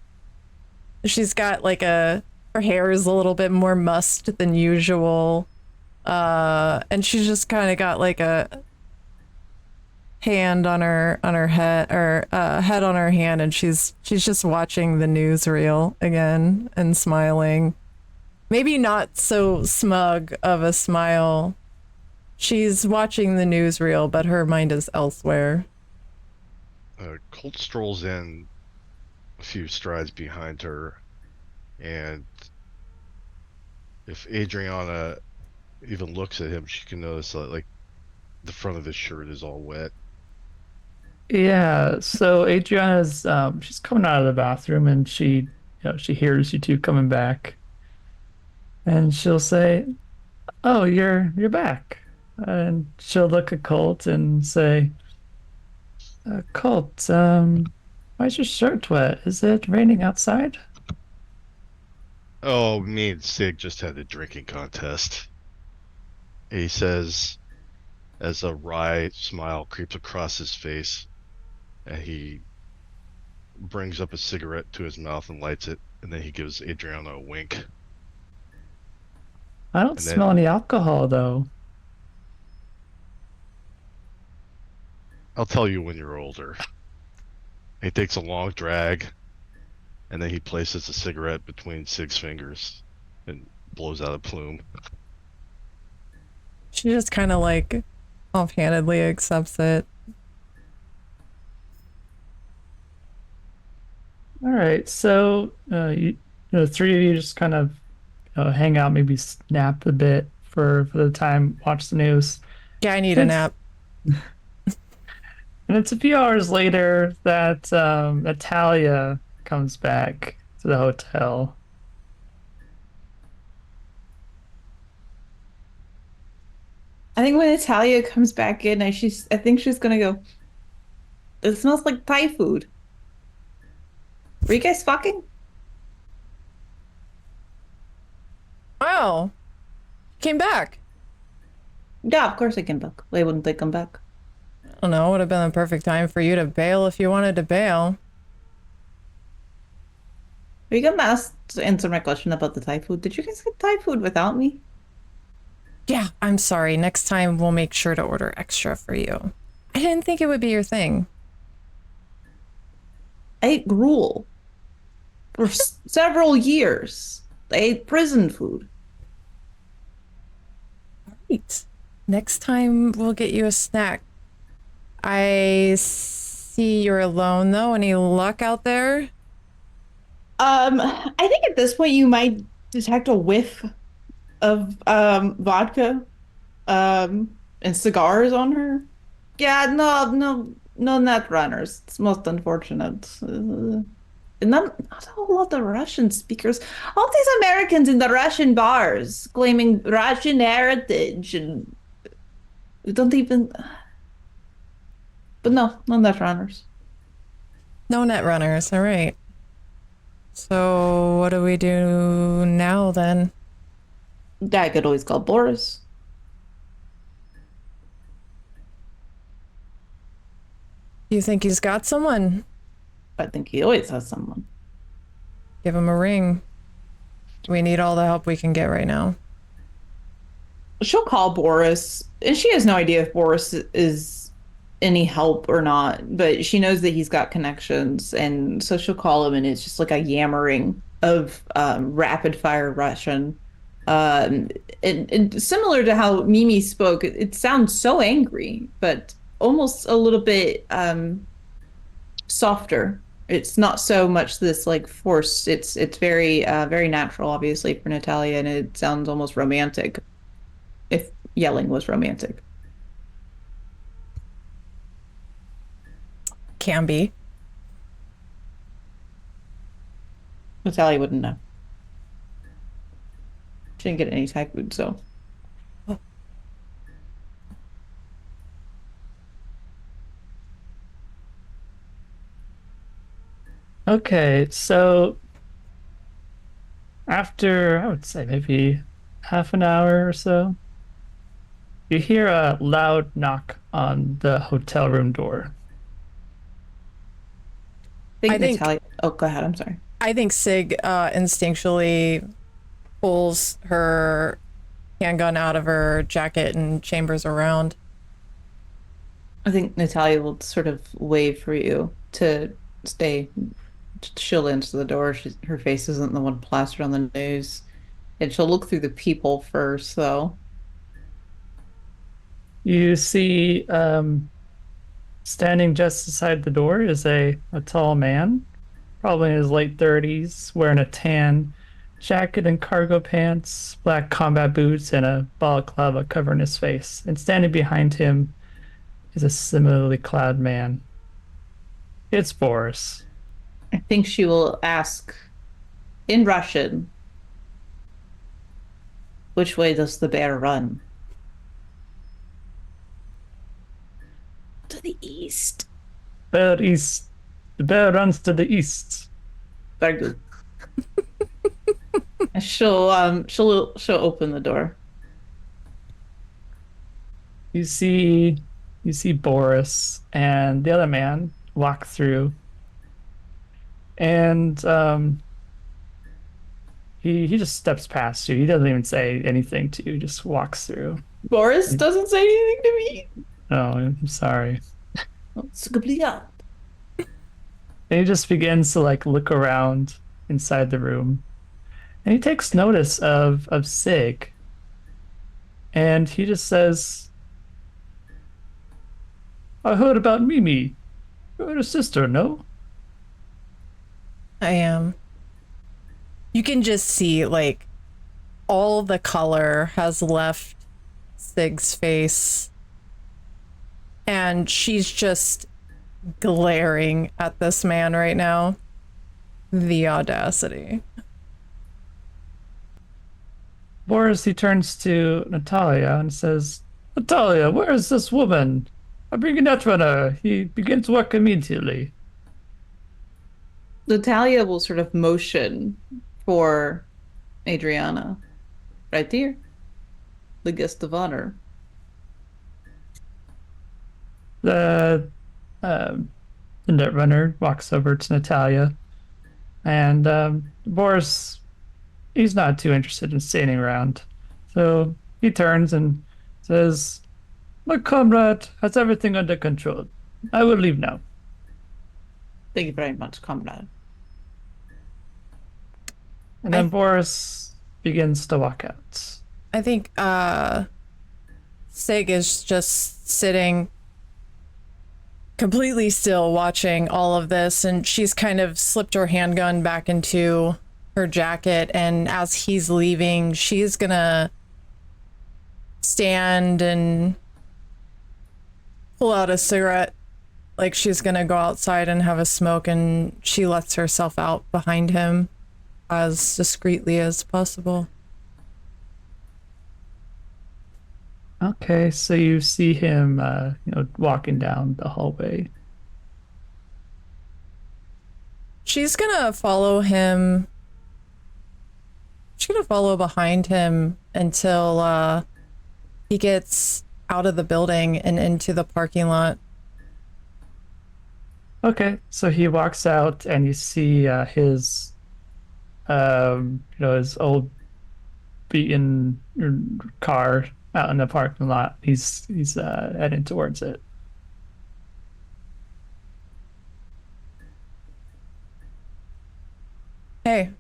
She's got like her hair is a little bit more mussed than usual. And she's just kind of got like a hand on her head, or head on her hand, and she's just watching the newsreel again and smiling. Maybe not so smug of a smile. She's watching the newsreel, but her mind is elsewhere. Colt strolls in a few strides behind her, and if Adriana even looks at him, she can notice that, like, the front of his shirt is all wet. Yeah, so Adriana's she's coming out of the bathroom and she hears you two coming back. And she'll say, "Oh, you're back." And she'll look at Colt and say, "Colt, why is your shirt wet? Is it raining outside?" Oh, me and Sig just had a drinking contest. He says, as a wry smile creeps across his face, and he brings up a cigarette to his mouth and lights it, and then he gives Adriana a wink. I don't And then smell any alcohol though. I'll tell you when you're older. He takes a long drag, and then he places a cigarette between Sig's fingers and blows out a plume. She just kind of like offhandedly accepts it. All right, so the three of you just kind of hang out, maybe snap a bit for the time, watch the news. Yeah, I need a It's, nap. and it's a few hours later that Natalia comes back to the hotel. I think when Natalia comes back in, I think she's gonna go, it smells like Thai food. Were you guys fucking? Wow, came back. Yeah, of course I can back. Why wouldn't they come back? I don't know. Would have been the perfect time for you to bail if you wanted to bail. Are you gonna answer my question about the Thai food? Did you guys get Thai food without me? Yeah, I'm sorry. Next time we'll make sure to order extra for you. I didn't think it would be your thing. I ate gruel for several years. I ate prison food. Right. Next time we'll get you a snack. I see you're alone though. Any luck out there? I think at this point you might detect a whiff of vodka and cigars on her. Yeah, no net runners. It's most unfortunate. And not a whole lot of Russian speakers. All these Americans in the Russian bars claiming Russian heritage and we don't even. But no net runners. No net runners. All right. So what do we do now then? I could always call Boris. Do you think he's got someone? I think he always has someone. Give him a ring. We need all the help we can get right now. She'll call Boris, and she has no idea if Boris is any help or not, but she knows that he's got connections, and so she'll call him, and it's just like a yammering of rapid fire Russian. And similar to how Mimi spoke, it sounds so angry, but almost a little bit softer. It's not so much this like forced. It's very very natural, obviously for Natalia, and it sounds almost romantic. If yelling was romantic. Can be. Natalia wouldn't know. She didn't get any Thai food, so. Okay, so after I would say maybe half an hour or so, you hear a loud knock on the hotel room door. I I think- Natalia. Oh, go ahead. I'm sorry. I think Sig instinctually pulls her handgun out of her jacket and chambers around. I think Natalia will sort of wave for you to stay. She'll answer the door. Her face isn't the one plastered on the news. And she'll look through the people first, though. You see, standing just beside the door is a tall man, probably in his late 30s, wearing a tan jacket and cargo pants, black combat boots, and a balaclava covering his face. And standing behind him is a similarly clad man. It's Boris. I think she will ask in Russian, Which way does the bear run? To the east. Bear east. The bear runs to the east. Very good. And she'll open the door. You see Boris and the other man walk through, and he just steps past you. He doesn't even say anything to you. He just walks through. Boris doesn't say anything to me. Oh, I'm sorry. It's complete up. And he just begins to like look around inside the room, and he takes notice of Sig, and he just says, "I heard about Mimi. You're her sister, no?" I am. You can just see, like, all the color has left Sig's face. And she's just glaring at this man right now. The audacity. Boris, he turns to Natalia and says, "Natalia, where is this woman? I bring a netrunner. He begins work immediately." Natalia will sort of motion for Adriana. Right there. The guest of honor. The netrunner walks over to Natalia, and Boris, he's not too interested in standing around. So he turns and says, "My comrade has everything under control. I will leave now." Thank you very much, comrade. And then Boris begins to walk out. I think Sig is just sitting completely still watching all of this, and she's kind of slipped her handgun back into her jacket, and as he's leaving, she's gonna stand and pull out a cigarette, like she's gonna go outside and have a smoke, and she lets herself out behind him as discreetly as possible. Okay, so you see him, walking down the hallway. She's gonna follow him. She's gonna follow behind him until he gets out of the building and into the parking lot. Okay, so he walks out, and you see his, his old beaten car out in the parking lot. He's heading towards it. Hey.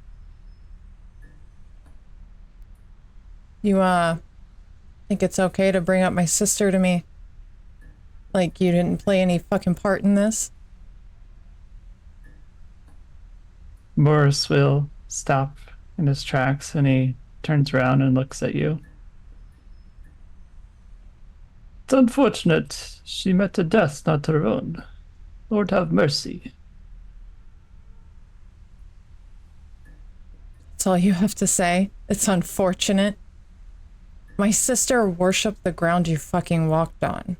You think it's okay to bring up my sister to me? Like you didn't play any fucking part in this? Boris will stop in his tracks, and he turns around and looks at you. "It's unfortunate. She met a death not her own. Lord have mercy." That's all you have to say? It's unfortunate. My sister worshipped the ground you fucking walked on.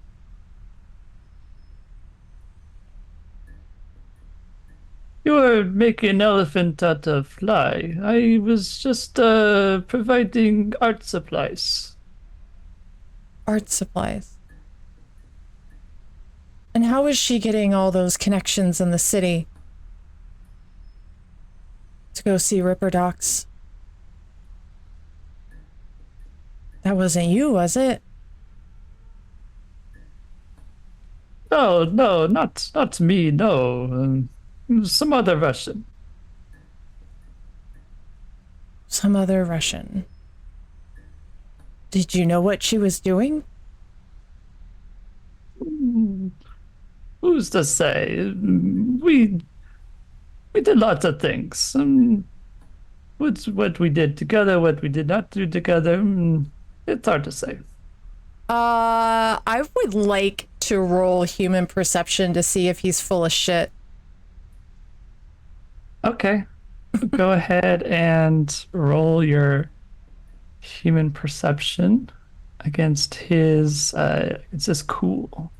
"You were making an elephant out of fly. I was just providing art supplies." Art supplies. And how is she getting all those connections in the city? To go see Ripper Docs? That wasn't you, was it? No, not me. No, some other Russian. Some other Russian. Did you know what she was doing? Who's to say? We did lots of things. What we did together, what we did not do together. It's hard to say. I would like to roll human perception to see if he's full of shit. Okay. Go ahead and roll your Human perception against his it's just cool.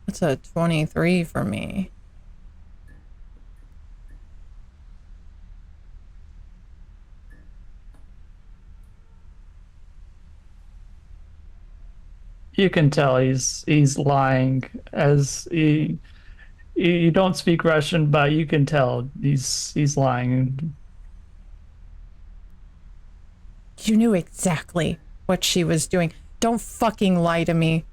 It's a 23 for me. You can tell he's lying as he you don't speak Russian, but you can tell he's lying. You knew exactly what she was doing. Don't fucking lie to me.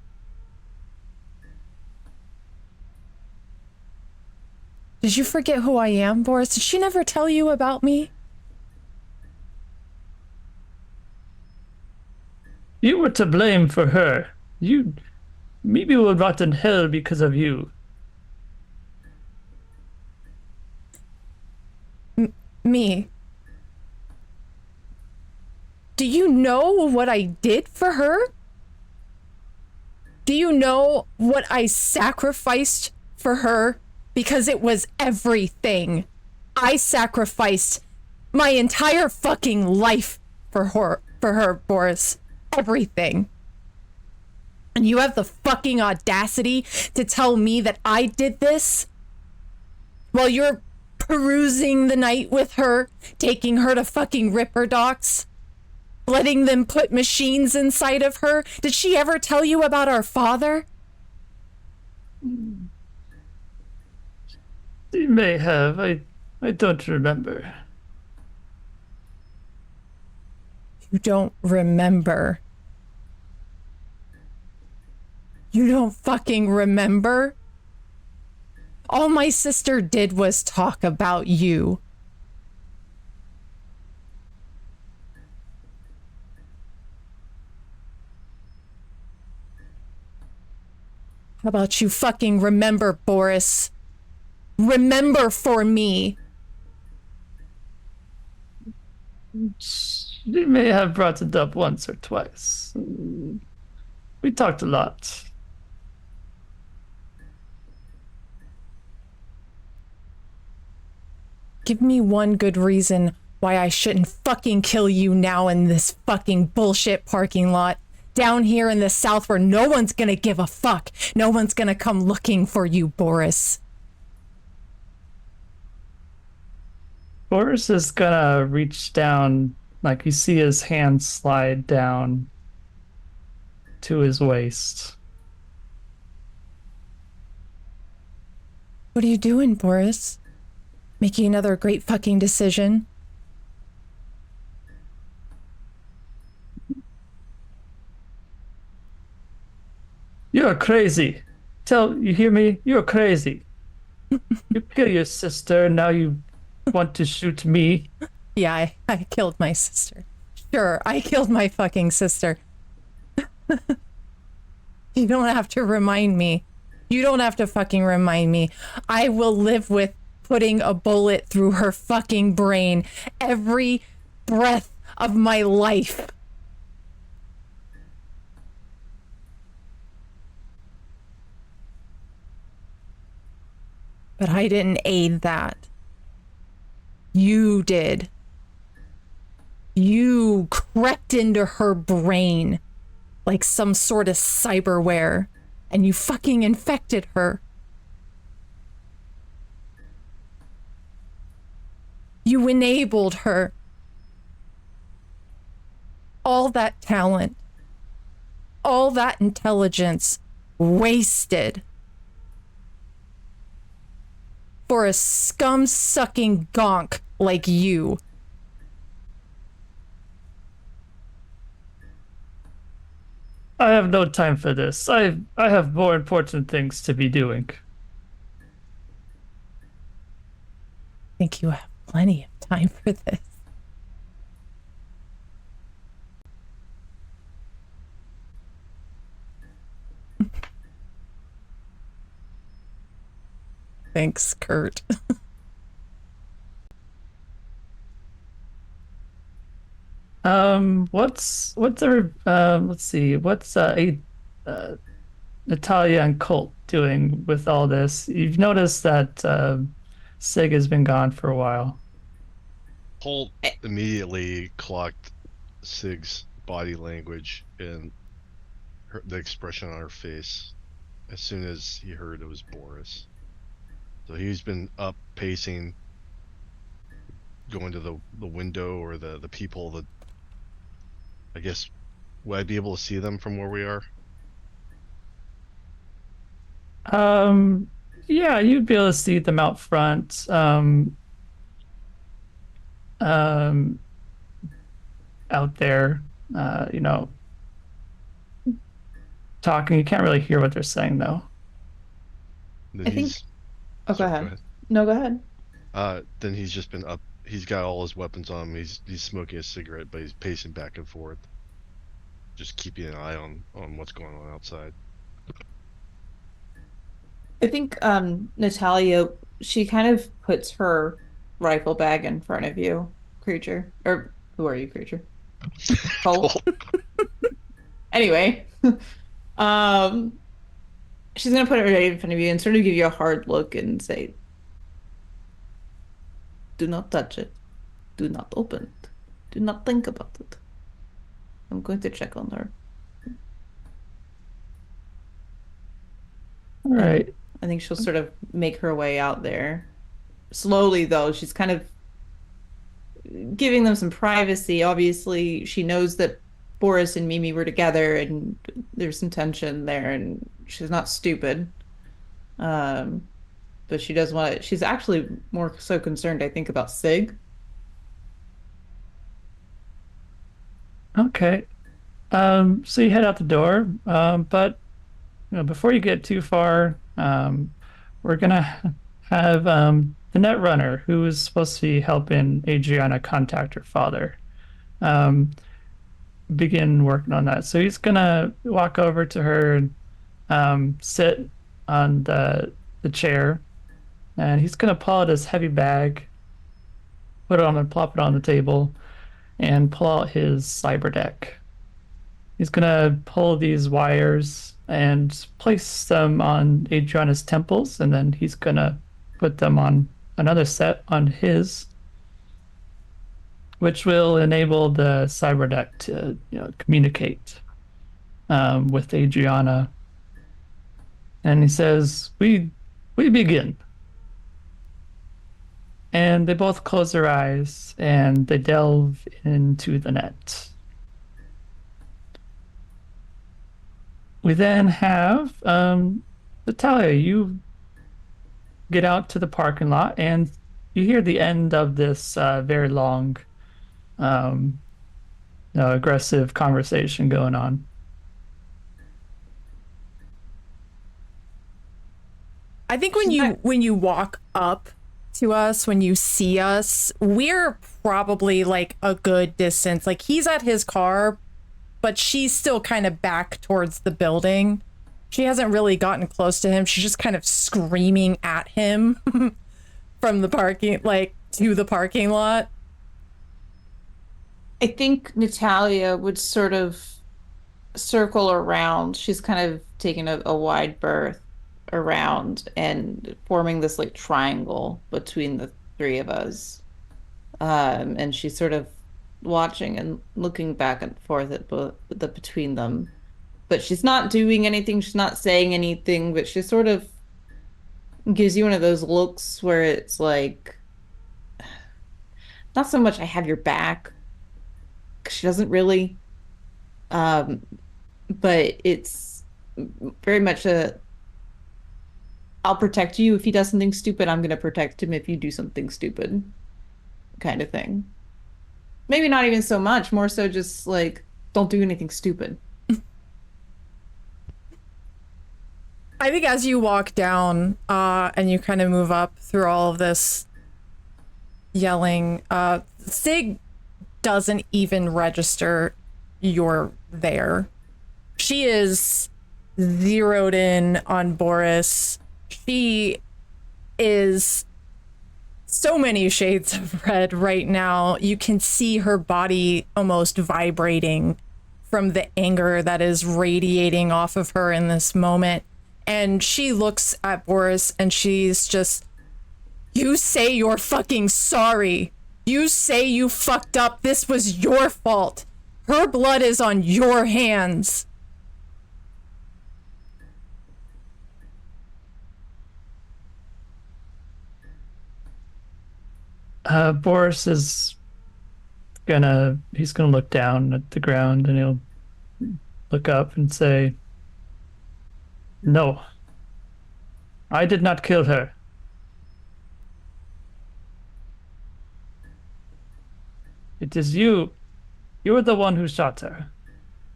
Did you forget who I am, Boris? Did she never tell you about me? You were to blame for her. You maybe will rot in hell because of you. Me. Do you know what I did for her? Do you know what I sacrificed for her? Because it was everything. I sacrificed my entire fucking life for her, Boris. Everything. And you have the fucking audacity to tell me that I did this while you're perusing the night with her, taking her to fucking Ripper Docks, letting them put machines inside of her. Did she ever tell you about our father? You may have. I don't remember. You don't remember. You don't fucking remember? All my sister did was talk about you. How about you fucking remember, Boris? Remember for me. She may have brought it up once or twice. We talked a lot. Give me one good reason why I shouldn't fucking kill you now in this fucking bullshit parking lot down here in the South where no one's gonna give a fuck. No one's gonna come looking for you, Boris. Boris is gonna reach down, like you see his hand slide down to his waist. What are you doing, Boris? Making another great fucking decision? You're crazy. You hear me? You're crazy. You kill your sister, now you want to shoot me. Yeah, I killed my sister. Sure, I killed my fucking sister. You don't have to remind me. You don't have to fucking remind me. I will live with putting a bullet through her fucking brain every breath of my life. But I didn't aid that. You did. You crept into her brain like some sort of cyberware, and you fucking infected her. You enabled her. All that talent, all that intelligence wasted for a scum-sucking gonk like you. I have no time for this. I have more important things to be doing. I think you have plenty of time for this. Thanks, Kurt. Let's see, what's Natalia and Colt doing with all this? You've noticed that Sig has been gone for a while. Colt immediately clocked Sig's body language and the expression on her face as soon as he heard it was Boris. So he's been up pacing, going to the window or the people that, I guess, would I be able to see them from where we are? Yeah, you'd be able to see them out front. Out there, you know, talking. You can't really hear what they're saying though. Then I think. he's Oh, go sorry, ahead. No, go ahead. then he's just been up. He's got all his weapons on him. He's smoking a cigarette, but he's pacing back and forth, just keeping an eye on what's going on outside. I think Natalia, she kind of puts her rifle bag in front of you, creature. Or who are you, creature? Colt. Anyway, she's gonna put it right in front of you and sort of give you a hard look and say, "Do not touch it. Do not open it. Do not think about it. I'm going to check on her." All right. I think she'll sort of make her way out there. Slowly, though, she's kind of giving them some privacy. Obviously, she knows that Boris and Mimi were together and there's some tension there, and she's not stupid. But she does want to, she's actually more so concerned, I think, about Sig. Okay. So you head out the door, but you know, before you get too far, we're gonna have the net runner who is supposed to be helping Adriana contact her father, begin working on that. So he's gonna walk over to her and sit on the chair, and he's gonna pull out his heavy bag, put it on and plop it on the table, and pull out his cyber deck. He's gonna pull these wires and place them on Adriana's temples, and then he's gonna put them on another set on his, which will enable the cyber deck to, you know, communicate with Adriana. And he says, "We begin." And they both close their eyes and they delve into the net. We then have Natalia. You get out to the parking lot and you hear the end of this very long, aggressive conversation going on. I think when you walk up to us, when you see us, we're probably like a good distance. Like he's at his car, but she's still kind of back towards the building. She hasn't really gotten close to him. She's just kind of screaming at him from the parking, like to the parking lot. I think Natalia would sort of circle around. She's kind of taking a wide berth around and forming this like triangle between the three of us. And she's sort of watching and looking back and forth at the between them. But she's not doing anything, she's not saying anything, but she sort of gives you one of those looks where it's like, not so much I have your back, 'cause she doesn't really, but it's very much a, I'll protect you if he does something stupid, I'm gonna protect him if you do something stupid kind of thing. Maybe not even so much, more so just like, don't do anything stupid. I think as you walk down and you kind of move up through all of this yelling, Sig doesn't even register you're there. She is zeroed in on Boris. She is so many shades of red right now. You can see her body almost vibrating from the anger that is radiating off of her in this moment. And she looks at Boris and she's just, "You say you're fucking sorry. You say you fucked up. This was your fault. Her blood is on your hands. Boris is he's gonna look down at the ground and he'll look up and say, "No, I did not kill her. It is you. You are the one who shot her.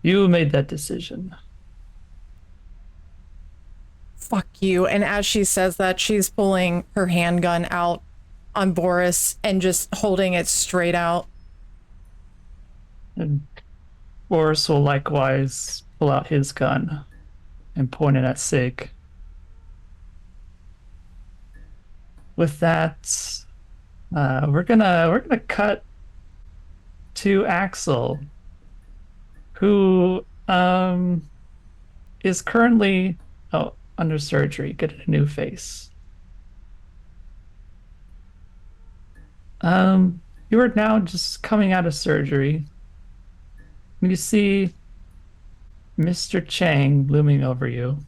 You made that decision." Fuck you. And as she says that, she's pulling her handgun out on Boris and just holding it straight out. And Boris will likewise pull out his gun and point it at Sig. With that, we're gonna cut to Axel, who is currently under surgery, getting a new face. You are now just coming out of surgery. You see Mr. Chang looming over you.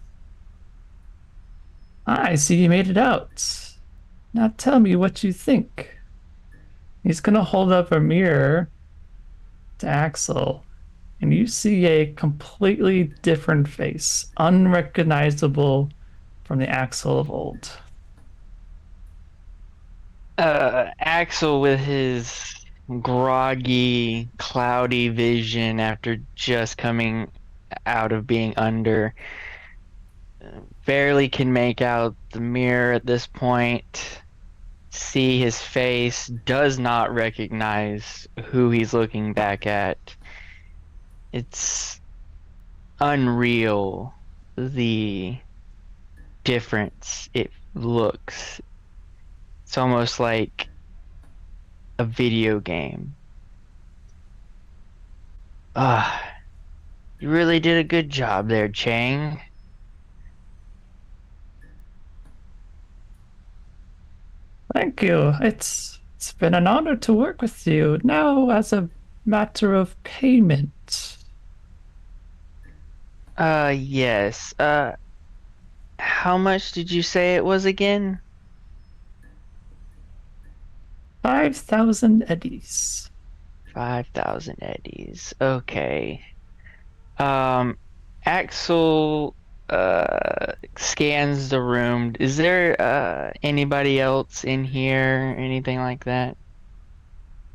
I see you made it out. Now tell me what you think. He's gonna hold up a mirror to Axel, and you see a completely different face, unrecognizable from the Axel of old. Axel, with his groggy, cloudy vision after just coming out of being under, barely can make out the mirror at this point, see his face, does not recognize who he's looking back at. It's unreal, the difference it looks. It's almost like a video game. You really did a good job there, Chang. Thank you. It's been an honor to work with you. Now, as a matter of payment. Yes. How much did you say it was again? 5,000 eddies. 5,000 eddies. Okay. Axel scans the room. Is there anybody else in here? Anything like that?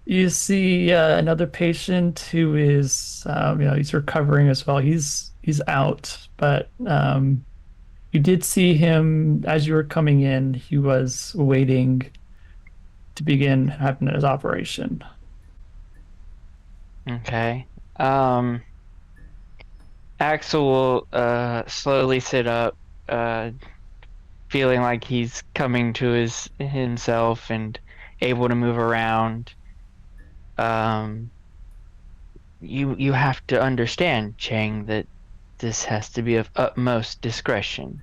You see another patient who is, he's recovering as well. He's out, but you did see him as you were coming in. He was waiting to begin having his operation. Okay. Axel will slowly sit up, feeling like he's coming to himself and able to move around. You have to understand, Chang, that this has to be of utmost discretion.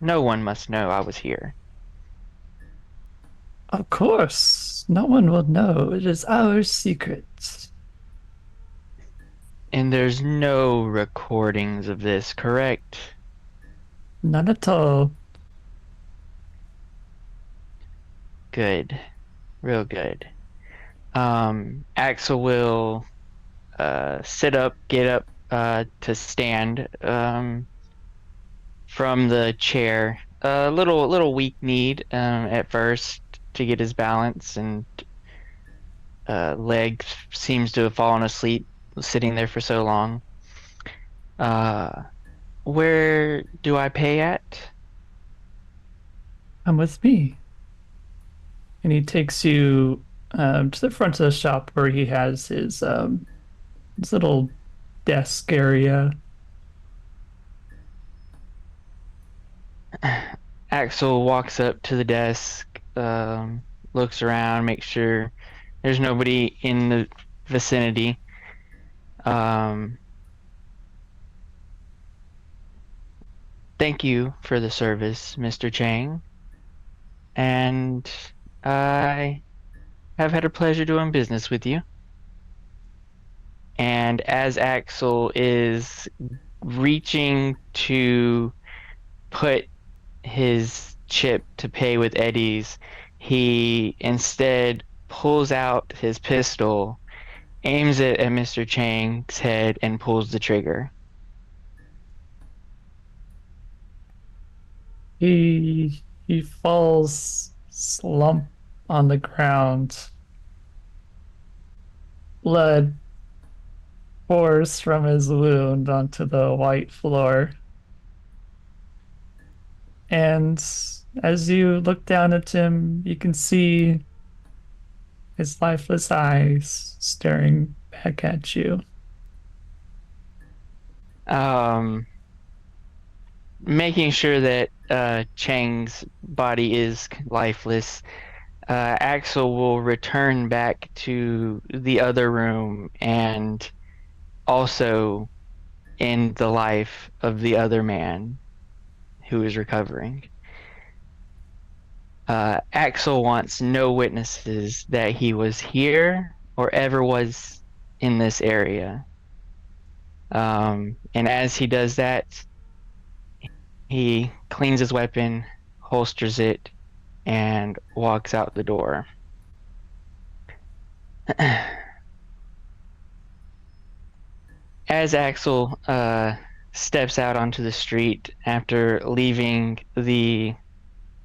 No one must know I was here. Of course, no one will know. It is our secret. And there's no recordings of this, correct? None at all. Good. Real good. Axel will sit up, get up to stand from the chair. A little weak-kneed at first to get his balance, and leg seems to have fallen asleep sitting there for so long. Where do I pay at? Come with me. And he takes you to the front of the shop where he has his little desk area. Axel walks up to the desk, looks around, makes sure there's nobody in the vicinity. Thank you for the service, Mr. Chang. And I I've had a pleasure doing business with you. And as Axel is reaching to put his chip to pay with Eddie's, he instead pulls out his pistol, aims it at Mr. Chang's head, and pulls the trigger. He falls slump on the ground. Blood pours from his wound onto the white floor. And as you look down at him, you can see his lifeless eyes staring back at you. Making sure that Chang's body is lifeless, Axel will return back to the other room and also end the life of the other man who is recovering. Axel wants no witnesses that he was here or ever was in this area. And as he does that, he cleans his weapon, holsters it, and walks out the door. As Axel steps out onto the street after leaving the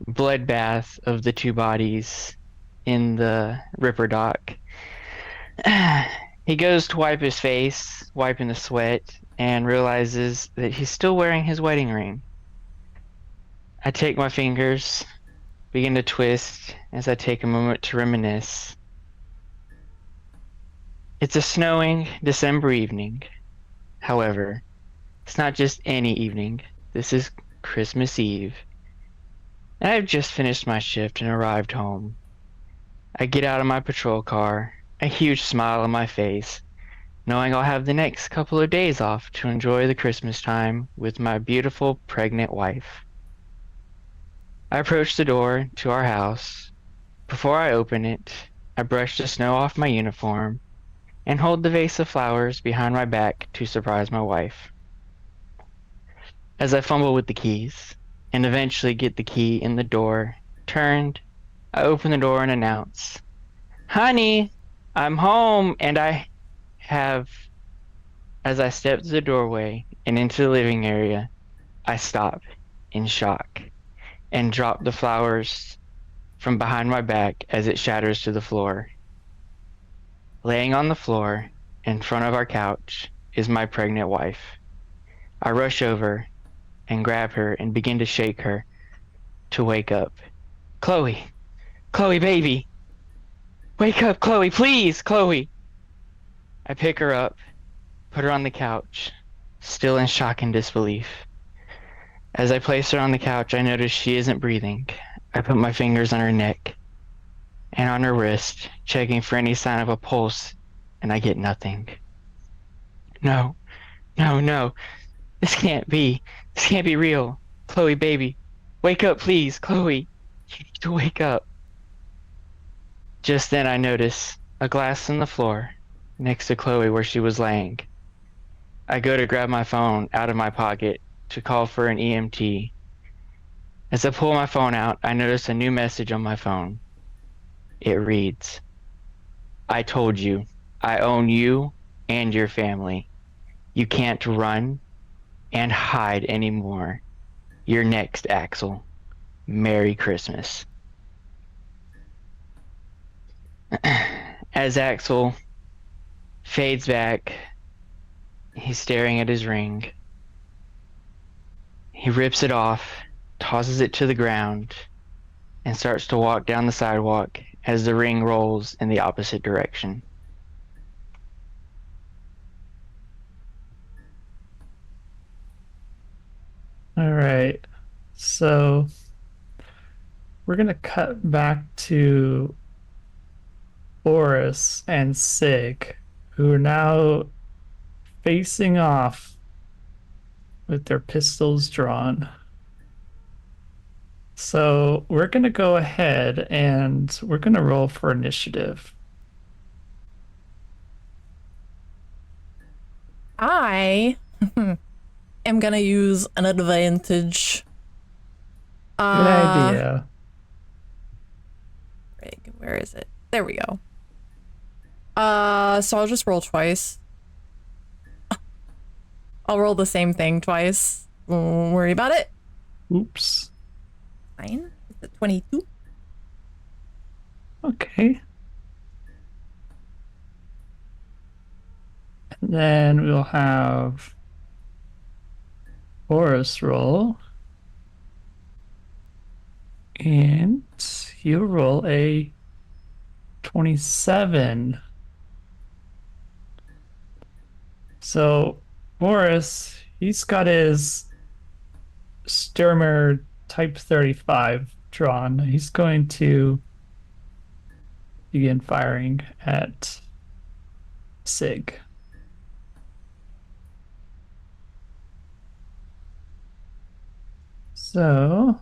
bloodbath of the two bodies in the Ripper Dock, he goes to wipe his face, wiping the sweat, and realizes that he's still wearing his wedding ring. I take my fingers, begin to twist as I take a moment to reminisce. It's a snowing December evening. However, it's not just any evening. This is Christmas Eve. And I've just finished my shift and arrived home. I get out of my patrol car, a huge smile on my face, knowing I'll have the next couple of days off to enjoy the Christmas time with my beautiful pregnant wife. I approach the door to our house. Before I open it, I brush the snow off my uniform and hold the vase of flowers behind my back to surprise my wife. As I fumble with the keys and eventually get the key in the door turned, I open the door and announce, "Honey, I'm home," and I have, as I step to the doorway and into the living area, I stop in shock and drop the flowers from behind my back as it shatters to the floor. Laying on the floor in front of our couch is my pregnant wife. I rush over and grab her and begin to shake her to wake up. "Chloe, Chloe, baby, wake up, Chloe, please, Chloe." I pick her up, put her on the couch, still in shock and disbelief. As I place her on the couch, I notice she isn't breathing. I put my fingers on her neck and on her wrist, checking for any sign of a pulse, and I get nothing. No, no, no. This can't be. This can't be real. Chloe, baby, wake up, please. Chloe, you need to wake up. Just then I notice a glass on the floor next to Chloe where she was laying. I go to grab my phone out of my pocket to call for an EMT. As I pull my phone out, I notice a new message on my phone. It reads, "I told you, I own you and your family. You can't run and hide anymore. You're next, Axel. Merry Christmas." As Axel fades back, he's staring at his ring. He rips it off, tosses it to the ground, and starts to walk down the sidewalk as the ring rolls in the opposite direction. All right. So we're going to cut back to Boris and Sig, who are now facing off with their pistols drawn. So we're gonna go ahead and we're gonna roll for initiative. I am gonna use an advantage. Good idea. Where is it? There we go. So I'll just roll twice. I'll roll the same thing twice. Don't worry about it. Oops. Fine. It's a 22. Okay. And then we'll have Boris roll. And you roll a 27. So Boris, he's got his Sturmer Type 35 drawn. He's going to begin firing at Sig. So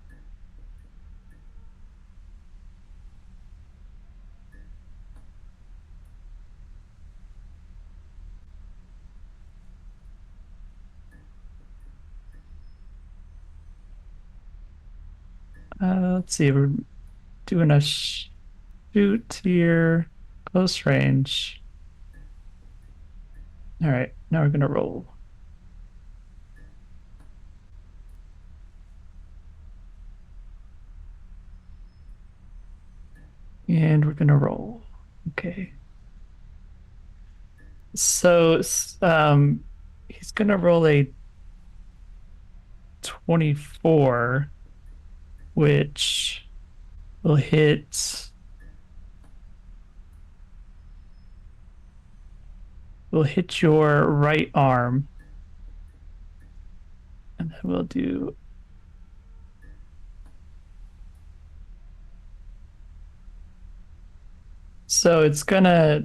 let's see, we're doing a shoot here, close range. All right, now we're gonna roll. And we're gonna roll. Okay. So he's gonna roll a 24, which will hit your right arm. And then we'll do so it's gonna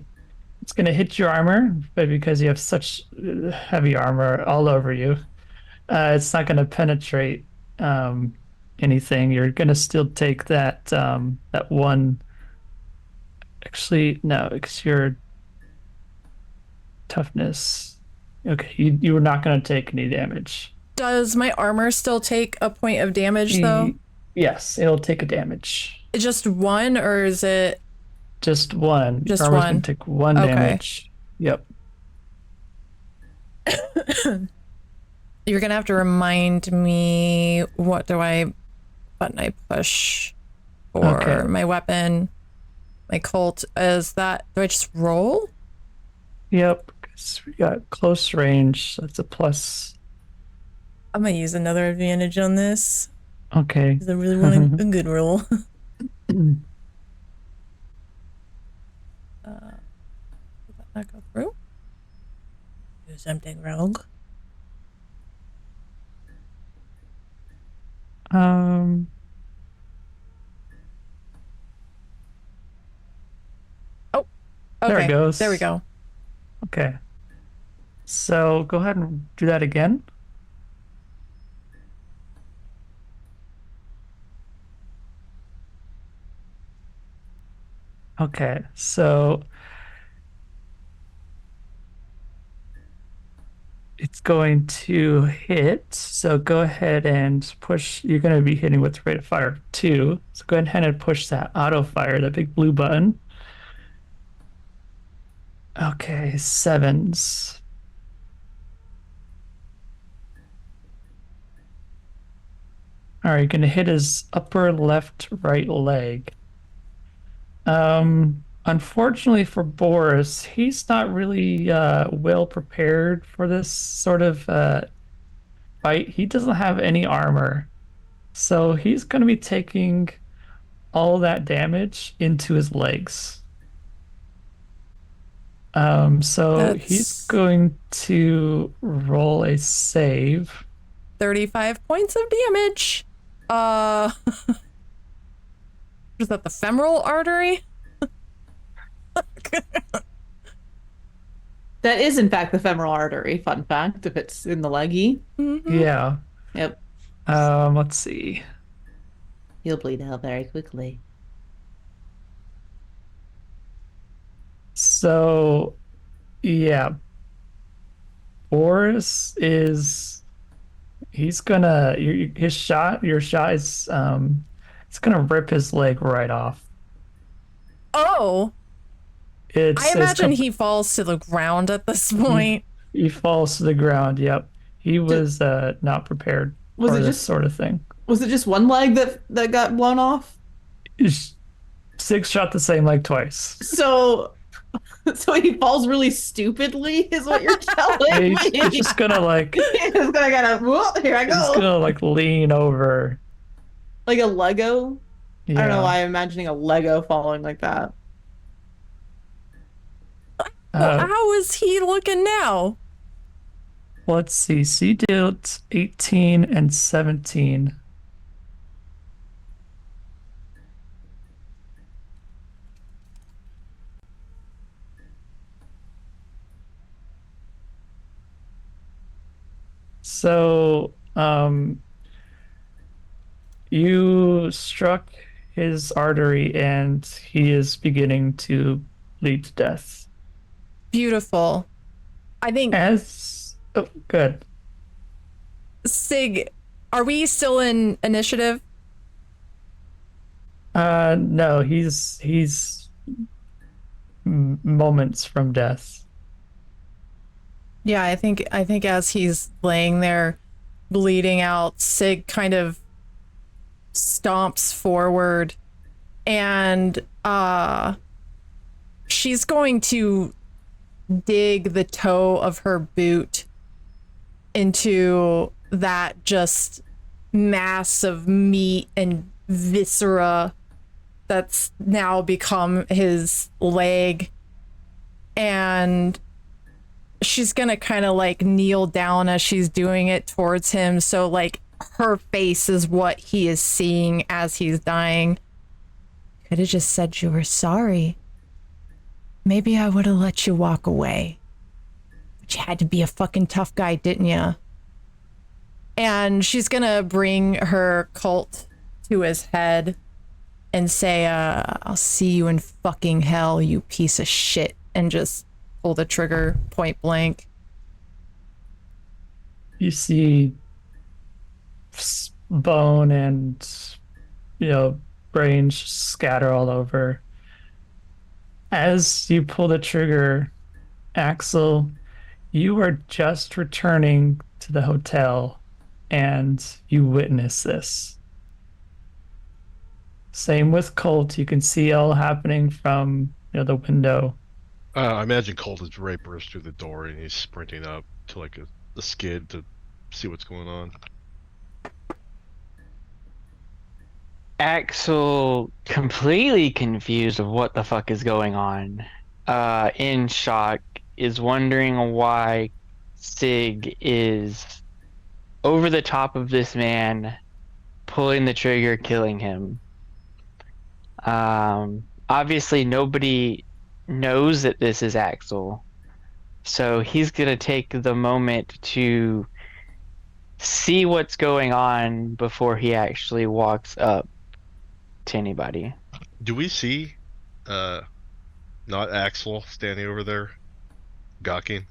hit your armor, but because you have such heavy armor all over you, it's not gonna penetrate anything. You're gonna still take that that one. Actually, no, because your toughness. Okay, you were not gonna take any damage. Does my armor still take a point of damage though? Yes, it'll take a damage. Just one, or is it Just one. Just Your armor's one. gonna take one Okay. damage. Yep. You're gonna have to remind me what button I push for Okay. my weapon, my Colt. Is that, do I just roll? Yep. 'Cause we got close range. That's a plus. I'm gonna use another advantage on this Okay. because I really want a good roll. Did that not go through? Do something wrong. Um. Okay, There it goes. There we go. Okay. So go ahead and do that again. Okay, so it's going to hit. So go ahead and push. You're going to be hitting with rate of fire 2. So go ahead and push that auto fire, that big blue button. Okay, 7s. All right, going to hit his upper left right leg. Unfortunately for Boris, he's not really well prepared for this sort of fight. He doesn't have any armor, so he's going to be taking all that damage into his legs. So he's That's going to roll a save. 35 points of damage. Is that the femoral artery? That is, in fact, the femoral artery. Fun fact, if it's in the leggy. Yeah. Yep. Let's see. You'll bleed out very quickly. So, yeah, Boris is he's gonna your shot is it's gonna rip his leg right off. Oh, I It's imagine he falls to the ground at this he, point. he falls to the ground. Yep. He Ju- was not prepared Was for it this just sort of thing. was it just one leg that got blown off? Six shot the same leg twice. So so he falls really stupidly, is what you're telling me. He's just gonna like He's gonna kind of, whoa, here I he's go. gonna like lean over. Like a Lego. I don't know Yeah. why I'm imagining a Lego falling like that. Well, Uh, how is he looking now? let's see. So you dealt 18 and 17. So, you struck his artery and he is beginning to bleed to death. Beautiful. I think Oh, good. Sig, are we still in initiative? No, he's moments from death. Yeah, I think as he's laying there bleeding out, Sig kind of stomps forward and she's going to dig the toe of her boot into that just mass of meat and viscera that's now become his leg, and she's gonna kind of like kneel down as she's doing it towards him, so like her face is what he is seeing as he's dying. Could have just said you were sorry. Maybe I would have let you walk away. But you had to be a fucking tough guy, didn't you? And she's gonna bring her Colt to his head and say, I'll see you in fucking hell, you piece of shit, and just pull the trigger point blank. You see bone and brains scatter all over. As you pull the trigger, Axel, you are just returning to the hotel and you witness this. Same with Colt. You can see all happening from the window. I imagine Colt has right burst through the door and he's sprinting up to like a skid to see what's going on. Axel, completely confused of what the fuck is going on, in shock, is wondering why Sig is over the top of this man, pulling the trigger, killing him. Obviously nobody knows that this is Axel, so he's gonna take the moment to see what's going on before he actually walks up to anybody. Do we see not Axel standing over there gawking?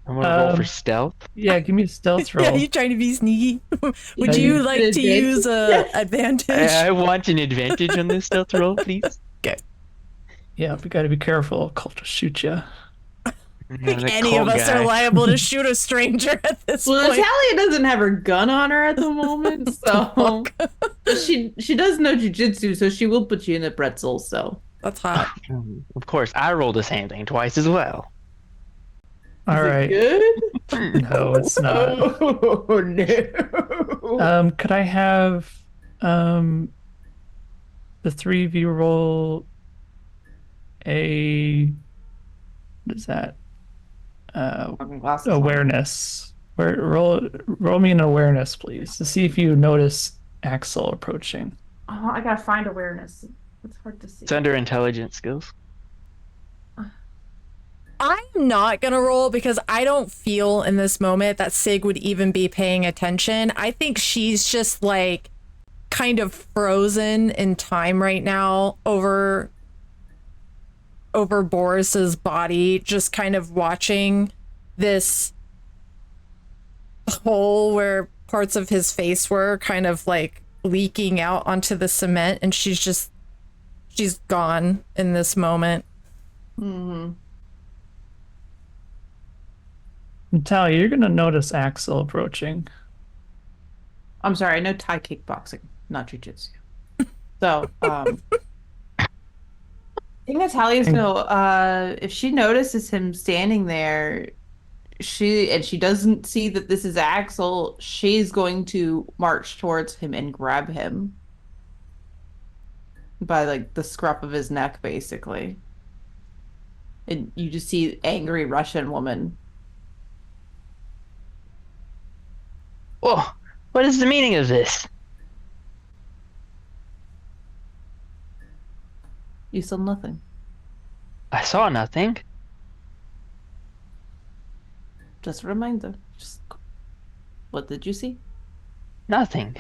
I'm gonna roll for stealth. Yeah, give me a stealth roll. Yeah, you trying to be sneaky? Would Yeah, you you- like to use a advantage? I want an advantage on this stealth roll, please. Yeah, we got to be careful. Colt will shoot you. I think any of us are liable to shoot a stranger at this Well, point. Natalia doesn't have her gun on her at the moment, so she does know jujitsu, so she will put you in a pretzel. So That's hot. Of course, I rolled the same thing twice as well. All right. good. No, it's not. Oh no. Could I have the three of you roll a what is that? Awareness. Roll me an awareness, please, to see if you notice Axel approaching. Oh, I gotta find awareness. It's hard to see. It's under intelligence skills. I'm not gonna roll because I don't feel in this moment that Sig would even be paying attention. I think she's just like kind of frozen in time right now over Boris's body, just kind of watching this hole where parts of his face were kind of like leaking out onto the cement, and she's gone in this moment. Mm-hmm. Natalia, you're gonna notice Axel approaching. I'm sorry, I know Thai kickboxing, not jujitsu. So, I think Natalia's gonna, if she notices him standing there, she doesn't see that this is Axel, she's going to march towards him and grab him by like the scruff of his neck, basically. And you just see angry Russian woman. Whoa, what is the meaning of this? You saw nothing. I saw nothing. Just a reminder. Just what did you see? Nothing.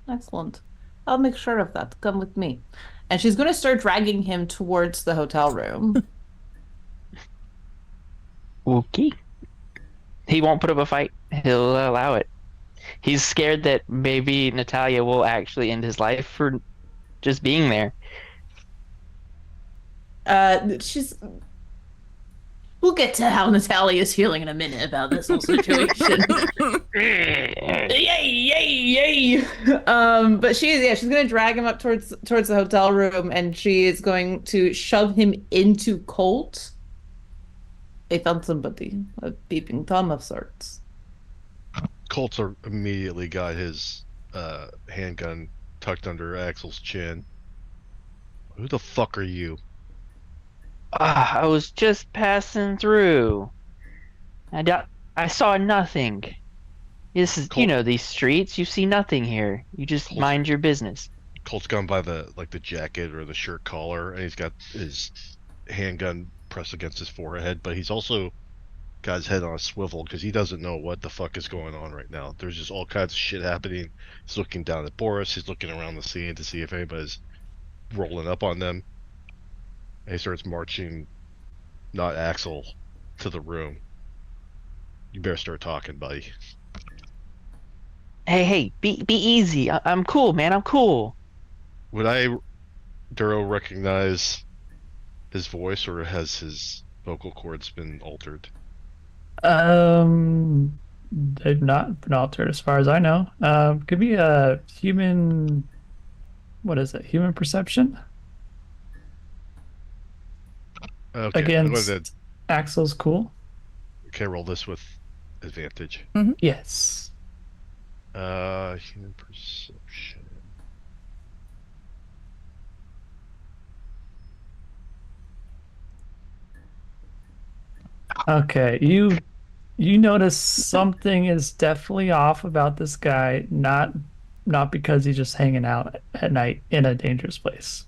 Excellent. I'll make sure of that. Come with me. And she's going to start dragging him towards the hotel room. Okay. He won't put up a fight. He'll allow it. He's scared that maybe Natalia will actually end his life for just being there. We'll get to how Natalia is feeling in a minute about this whole situation. Yay, yay, yay! But she's gonna drag him up towards the hotel room, and she is going to shove him into Colt. They found somebody, a peeping Tom of sorts. Colt's immediately got his handgun tucked under Axel's chin. Who the fuck are you? I was just passing through. I saw nothing. This is, Colt. you know, these streets. You see nothing here. You just Colt. mind your business. Colt's gone by the jacket or the shirt collar, and he's got his handgun pressed against his forehead, but he's also got his head on a swivel because he doesn't know what the fuck is going on right now. There's just all kinds of shit happening. He's looking down at Boris. He's looking around the scene to see if anybody's rolling up on them. And he starts marching, not Axel, to the room. You better start talking, buddy. Hey, be easy. I'm cool, man. I'm cool. Would Duro recognize his voice, or has his vocal cords been altered? They've not been altered as far as I know. Could be a human. What is it? Human perception Okay, against Axel's cool. Okay, roll this with advantage. Yes. Human perception. Okay, you notice something is definitely off about this guy, not because he's just hanging out at night in a dangerous place.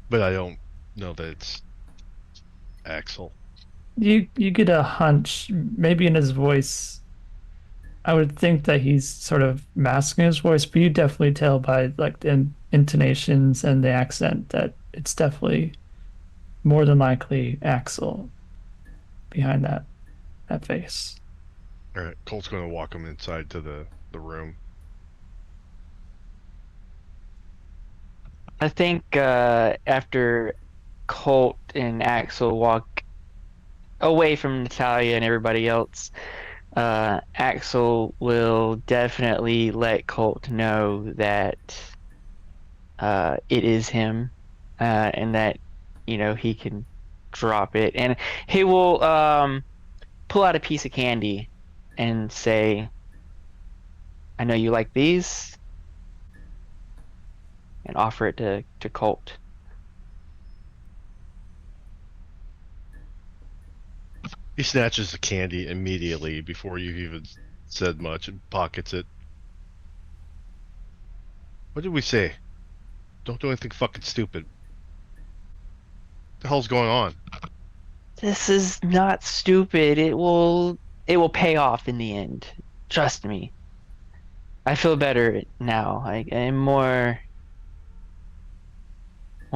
But I don't know that it's Axel. You get a hunch, maybe in his voice. I would think that he's sort of masking his voice, but you definitely tell by like the intonations and the accent that it's definitely more than likely Axel behind that face. All right, Colt's going to walk him inside to the room. I think after Colt and Axel walk away from Natalia and everybody else, Axel will definitely let Colt know that it is him, and that, you know, he can drop it. And he will pull out a piece of candy and say, I know you like these, and offer it to Colt. He snatches the candy immediately before you've even said much and pockets it. What did we say? Don't do anything fucking stupid. What the hell's going on? This is not stupid. It will pay off in the end. Trust me. I feel better now. I'm more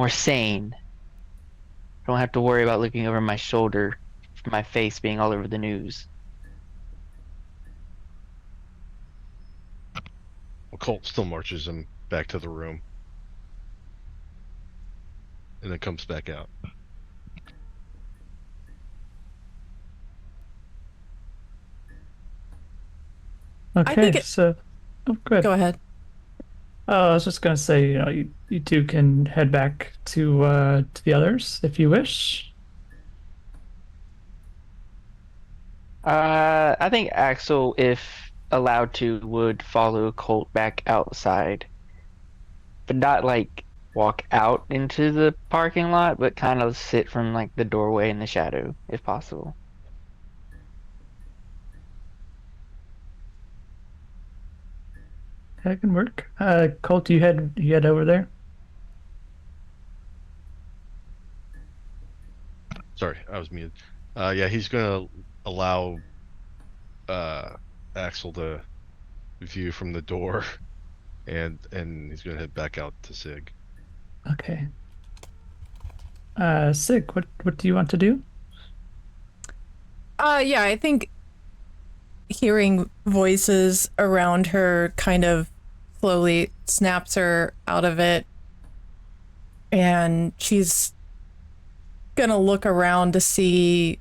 sane. I don't have to worry about looking over my shoulder, for my face being all over the news. Well, Colt still marches him back to the room and then comes back out. Okay, it- so oh, good. Go ahead. Oh, I was just gonna say, you two can head back to the others if you wish. I think Axel, if allowed to, would follow Colt back outside, but not like walk out into the parking lot, but kind of sit from like the doorway in the shadow, if possible. That can work. Colt, you head over there. Sorry, I was muted. Yeah, he's gonna allow Axel to view from the door, and he's gonna head back out to Sig. Okay. Sig, what do you want to do? Yeah, I think hearing voices around her kind of slowly snaps her out of it. And she's gonna look around to see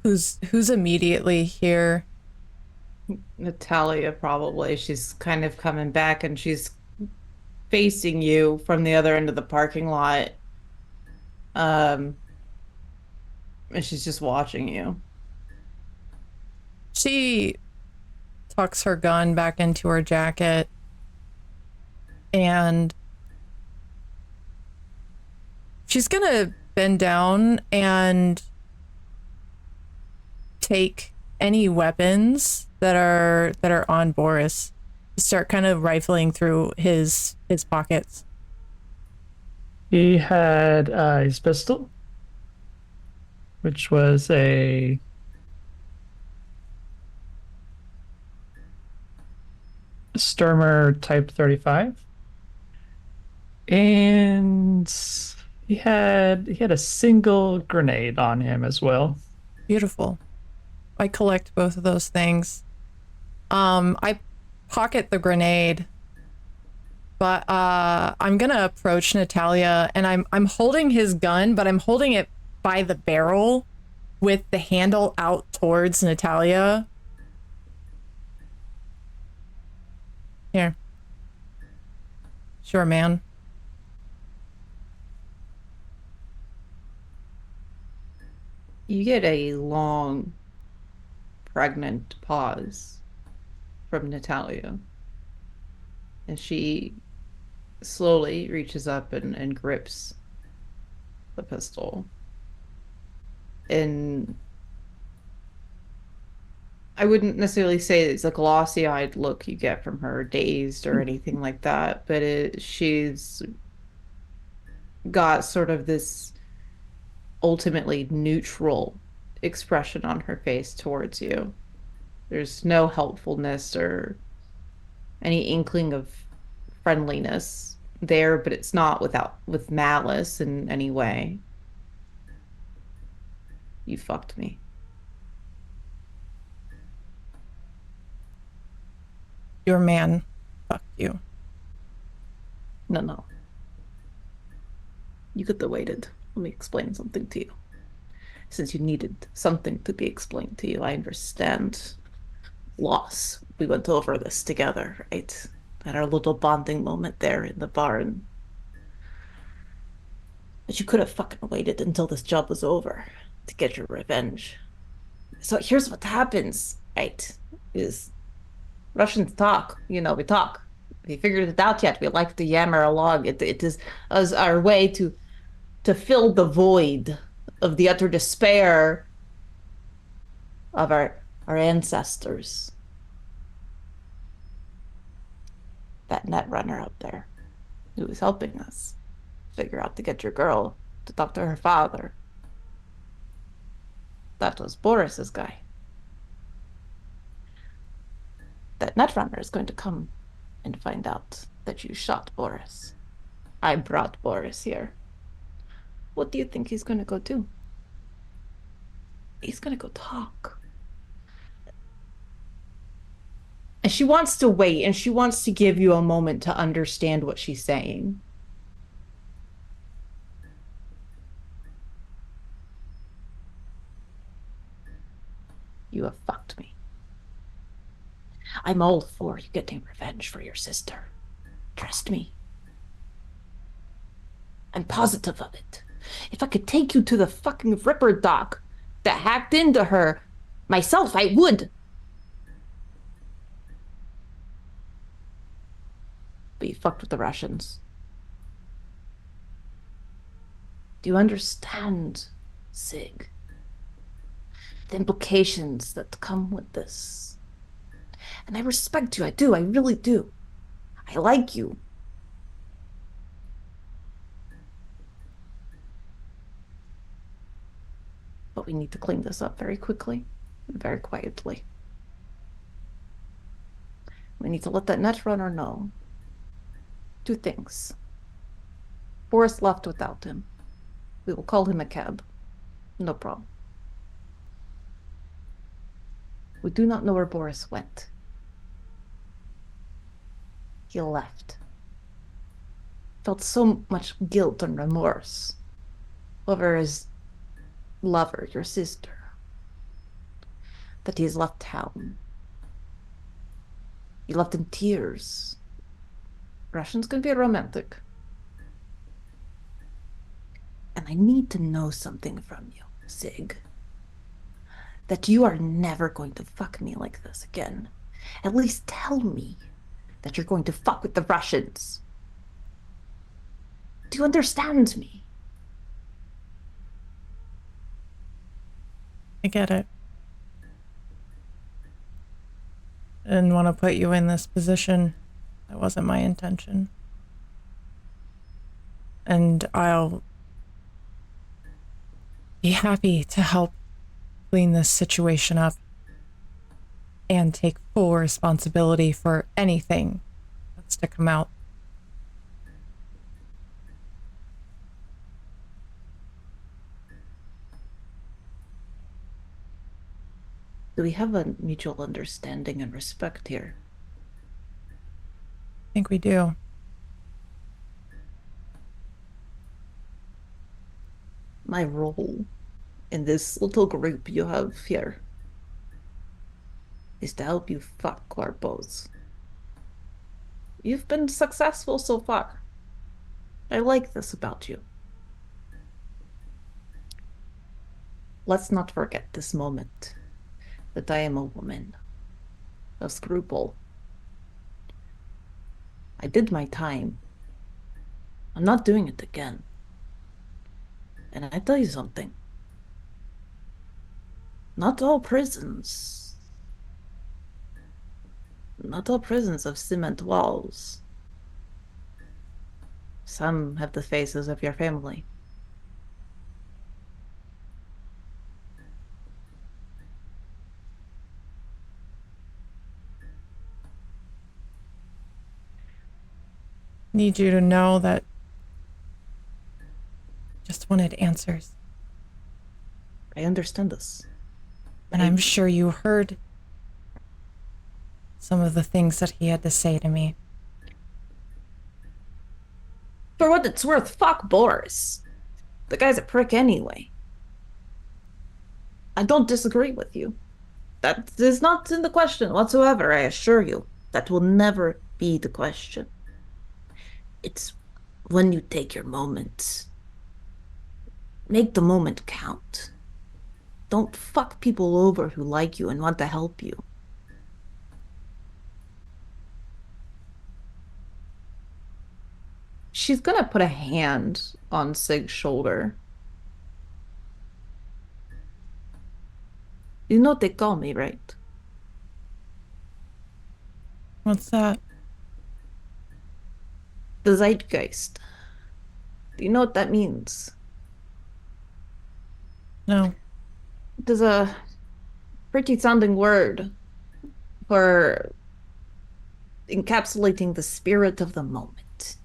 who's immediately here. Natalia, probably. She's kind of coming back and she's facing you from the other end of the parking lot. And she's just watching you. She tucks her gun back into her jacket and she's gonna bend down and take any weapons that are on Boris. Start kind of rifling through his pockets. He had his pistol, which was a Sturmer Type 35, and he had a single grenade on him as well. Beautiful. I collect both of those things. I pocket the grenade, but I'm gonna approach Natalia, and I'm holding his gun, but I'm holding it by the barrel with the handle out towards Natalia. Here. Sure, man. You get a long, pregnant pause from Natalia. And she slowly reaches up and grips the pistol. And I wouldn't necessarily say it's a glossy-eyed look you get from her, dazed or anything like that, but she's got sort of this ultimately neutral expression on her face towards you. There's no helpfulness or any inkling of friendliness there, but it's not with malice in any way. You fucked me. Your man fucked you. No. You could have waited. Let me explain something to you. Since you needed something to be explained to you, I understand loss. We went over this together, right? At our little bonding moment there in the barn. But you could have fucking waited until this job was over to get your revenge. So here's what happens, right? Is Russians talk, we talk. We figured it out yet. We like to yammer along. It is as our way to fill the void of the utter despair of our ancestors. That net runner out there who was helping us figure out to get your girl to talk to her father. That was Boris's guy. That net runner is going to come and find out that you shot Boris. I brought Boris here. What do you think he's gonna go do? He's gonna go talk. And she wants to wait, and she wants to give you a moment to understand what she's saying. You have fucked me. I'm all for you getting revenge for your sister. Trust me. I'm positive of it. If I could take you to the fucking Ripper doc that hacked into her myself, I would. But you fucked with the Russians. Do you understand, Sig? The implications that come with this. And I respect you, I do, I really do. I like you. But we need to clean this up very quickly and very quietly. We need to let that netrunner know 2 things. Boris left without him. We will call him a cab. No problem. We do not know where Boris went. He left. Felt so much guilt and remorse over his lover, your sister, that he has left town. He left in tears. Russians can be romantic. And I need to know something from you, Sig. That you are never going to fuck me like this again. At least tell me that you're going to fuck with the Russians. Do you understand me? I get it. I didn't want to put you in this position. That wasn't my intention. And I'll be happy to help clean this situation up and take full responsibility for anything that's to come out. Do we have a mutual understanding and respect here? I think we do. My role in this little group you have here is to help you fuck Corpos. You've been successful so far. I like this about you. Let's not forget this moment that I am a woman of scruple. I did my time. I'm not doing it again. And I tell you something. Not all prisons have cement walls. Some have the faces of your family. Need you to know that just wanted answers. I understand this. And I'm sure you heard some of the things that he had to say to me. For what it's worth, fuck Boris. The guy's a prick anyway. I don't disagree with you. That is not in the question whatsoever, I assure you. That will never be the question. It's when you take your moment. Make the moment count. Don't fuck people over who like you and want to help you. She's gonna put a hand on Sig's shoulder. You know what they call me, right? What's that? The zeitgeist. Do you know what that means? No. There's a pretty sounding word for encapsulating the spirit of the moment.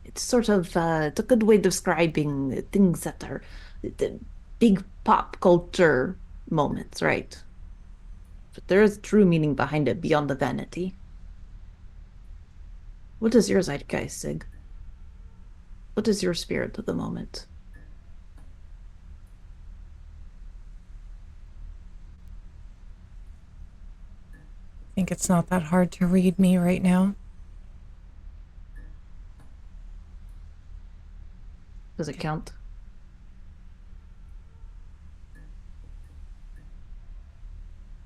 It's sort of it's a good way of describing things that are the big pop culture moments, right? But there is true meaning behind it beyond the vanity. What is your zeitgeist, Sig? What is your spirit of the moment? I think it's not that hard to read me right now. Does it count?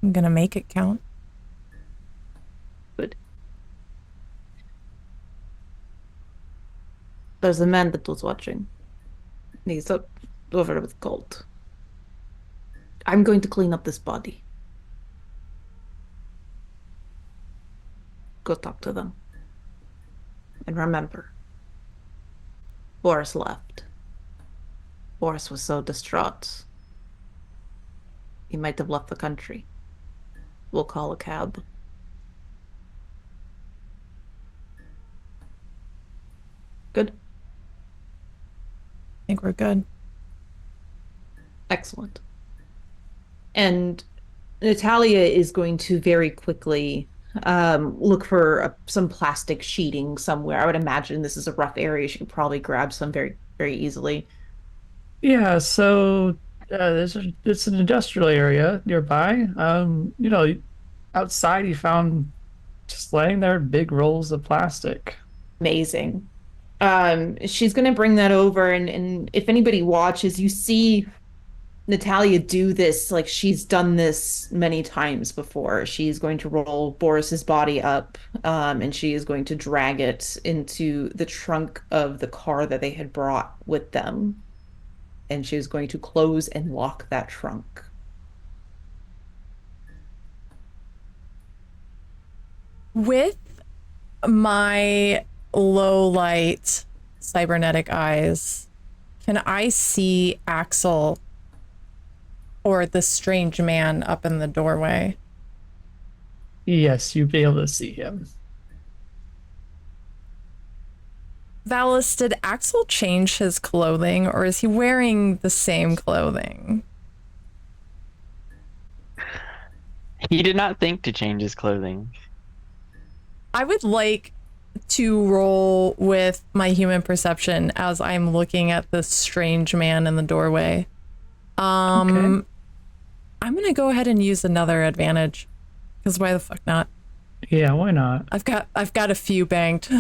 I'm gonna make it count. Good. There's a man that was watching. He's up over with Colt. I'm going to clean up this body. Go talk to them. And remember, Boris left. Boris was so distraught. He might have left the country. We'll call a cab. Good? I think we're good. Excellent. And Natalia is going to very quickly look for some plastic sheeting somewhere. I would imagine this is a rough area. She could probably grab some very, very easily. Yeah, so it's an industrial area nearby. Outside you found just laying there big rolls of plastic. Amazing. She's gonna bring that over, and if anybody watches, you see Natalia do this like she's done this many times before. She's going to roll Boris's body up, and she is going to drag it into the trunk of the car that they had brought with them. And she's going to close and lock that trunk. With my low light cybernetic eyes, can I see Axel or the strange man up in the doorway? Yes, you'd be able to see him. Valis, did Axel change his clothing, or is he wearing the same clothing? He did not think to change his clothing. I would like to roll with my human perception as I'm looking at this strange man in the doorway. Okay. I'm gonna go ahead and use another advantage, because why the fuck not? Yeah, why not? I've got a few banked.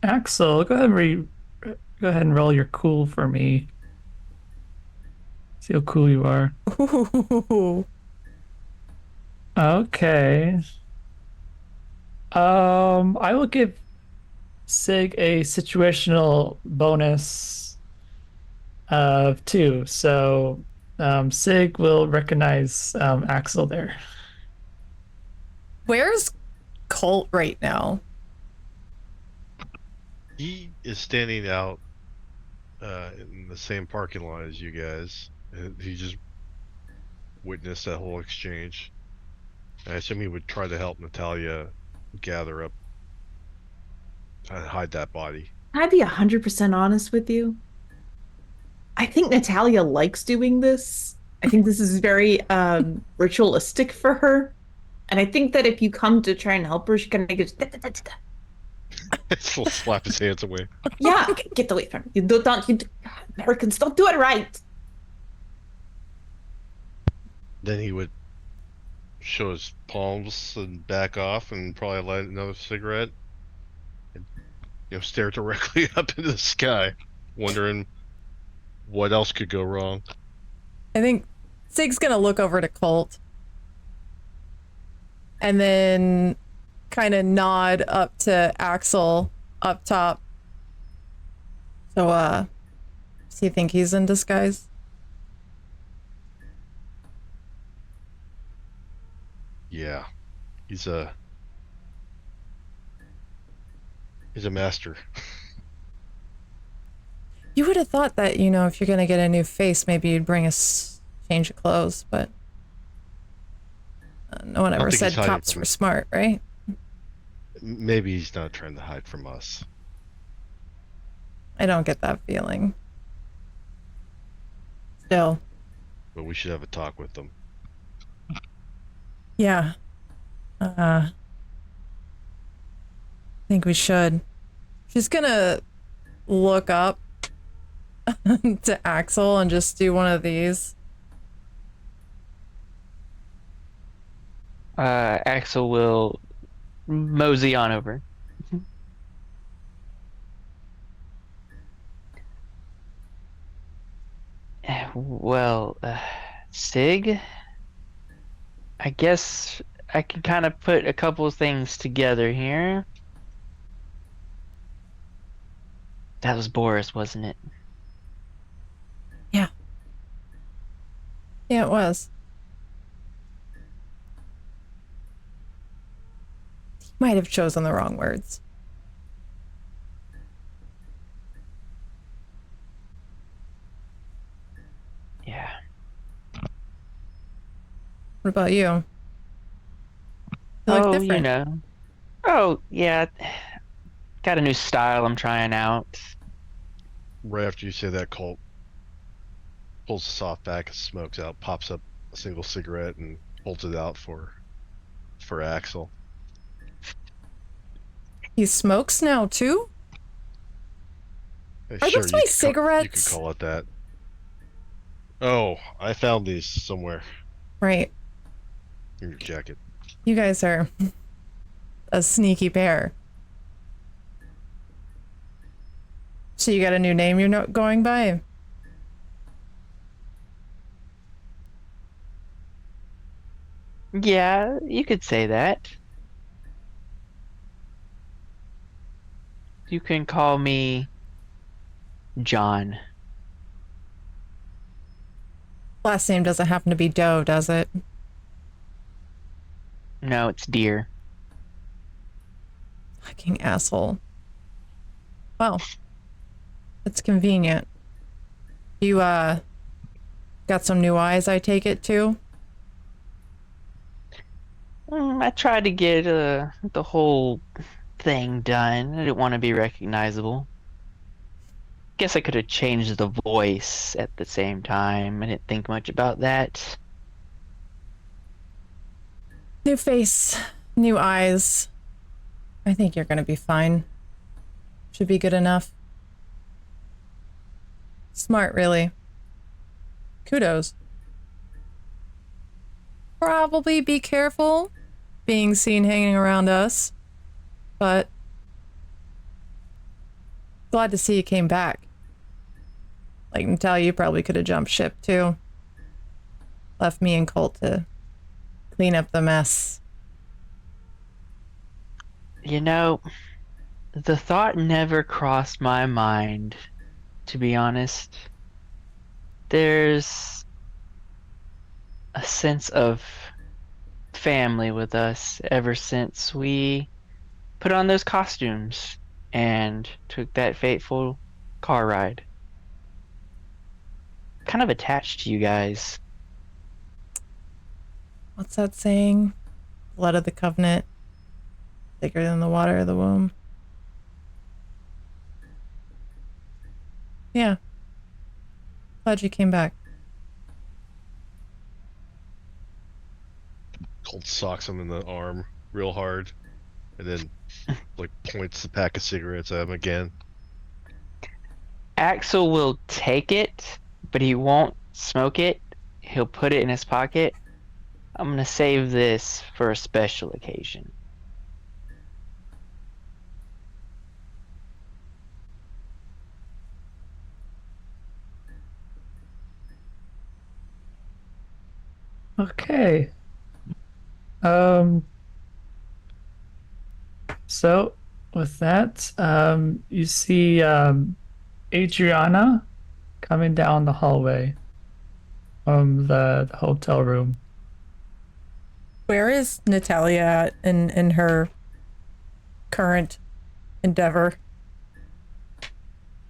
Axel, go ahead and roll your cool for me. See how cool you are. Ooh. Okay. I will give Sig a situational bonus of 2. So, Sig will recognize Axel there. Where's Colt right now? He is standing out in the same parking lot as you guys. He just witnessed that whole exchange. I assume he would try to help Natalia gather up and hide that body. Can I be 100% honest with you? I think Natalia likes doing this. I think this is very ritualistic for her. And I think that if you come to try and help her, she kind of goes, He'll slap his hands away. yeah, get away from me. Americans don't do it right. Then he would show his palms and back off and probably light another cigarette and stare directly up into the sky, wondering what else could go wrong. I think Sig's gonna look over to Colt and then kind of nod up to Axel up top. So, does he think he's in disguise? Yeah, he's a master. You would have thought that, if you're going to get a new face, maybe you'd bring a change of clothes, but no one I don't ever think said he's hiding cops from were us. smart, right? Maybe he's not trying to hide from us. I don't get that feeling. Still. But we should have a talk with them. Yeah. I think we should. She's gonna look up to Axel and just do one of these. Axel will mosey on over. Well, Sig, I guess I can kind of put a couple of things together here. That was Boris, wasn't it? Yeah. Yeah, it was. He might have chosen the wrong words. Yeah. What about you? You look different. Oh, yeah. Got a new style I'm trying out. Right after you say that, Colt pulls the soft pack of smokes out, pops up a single cigarette, and holds it out for Axel. He smokes now, too? Hey, Are sure, those you my could cigarettes? you could call it that. Oh, I found these somewhere Right. in your jacket. You guys are a sneaky pair. So you got a new name you're not going by? Yeah, you could say that. You can call me John. Last name doesn't happen to be Doe, does it? No, it's Deer. Fucking asshole. Well, it's convenient. You, got some new eyes, I take it, too? I tried to get the whole thing done. I didn't want to be recognizable. Guess I could have changed the voice at the same time. I didn't think much about that. New face, new eyes. I think you're gonna be fine. Should be good enough. Smart, really. Kudos. Probably be careful being seen hanging around us, but glad to see you came back. Like Natalia, you probably could have jumped ship too. Left me and Colt to clean up the mess. You know, the thought never crossed my mind, to be honest. There's a sense of family with us ever since we put on those costumes and took that fateful car ride. Kind of attached to you guys. What's that saying? Blood of the covenant, thicker than the water of the womb. Yeah. Glad you came back. Colt socks him in the arm real hard, and then like points the pack of cigarettes at him again. Axel will take it, but he won't smoke it. He'll put it in his pocket. I'm gonna save this for a special occasion. Okay. So with that, you see Adriana coming down the hallway from the hotel room. Where is Natalia at in her current endeavor? I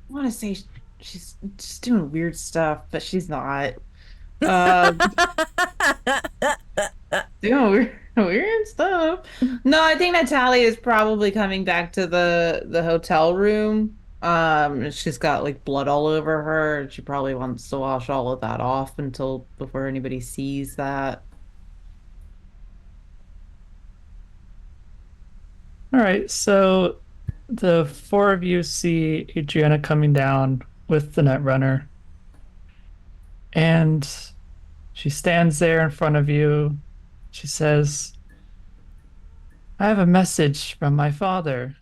want to say She's just doing weird stuff, but she's not. Um, doing weird stuff. No, I think Natalia is probably coming back to the hotel room. She's got like blood all over her, and she probably wants to wash all of that off until before anybody sees that. All right, so the four of you see Adriana coming down with the Netrunner, and she stands there in front of you. She says, I have a message from my father.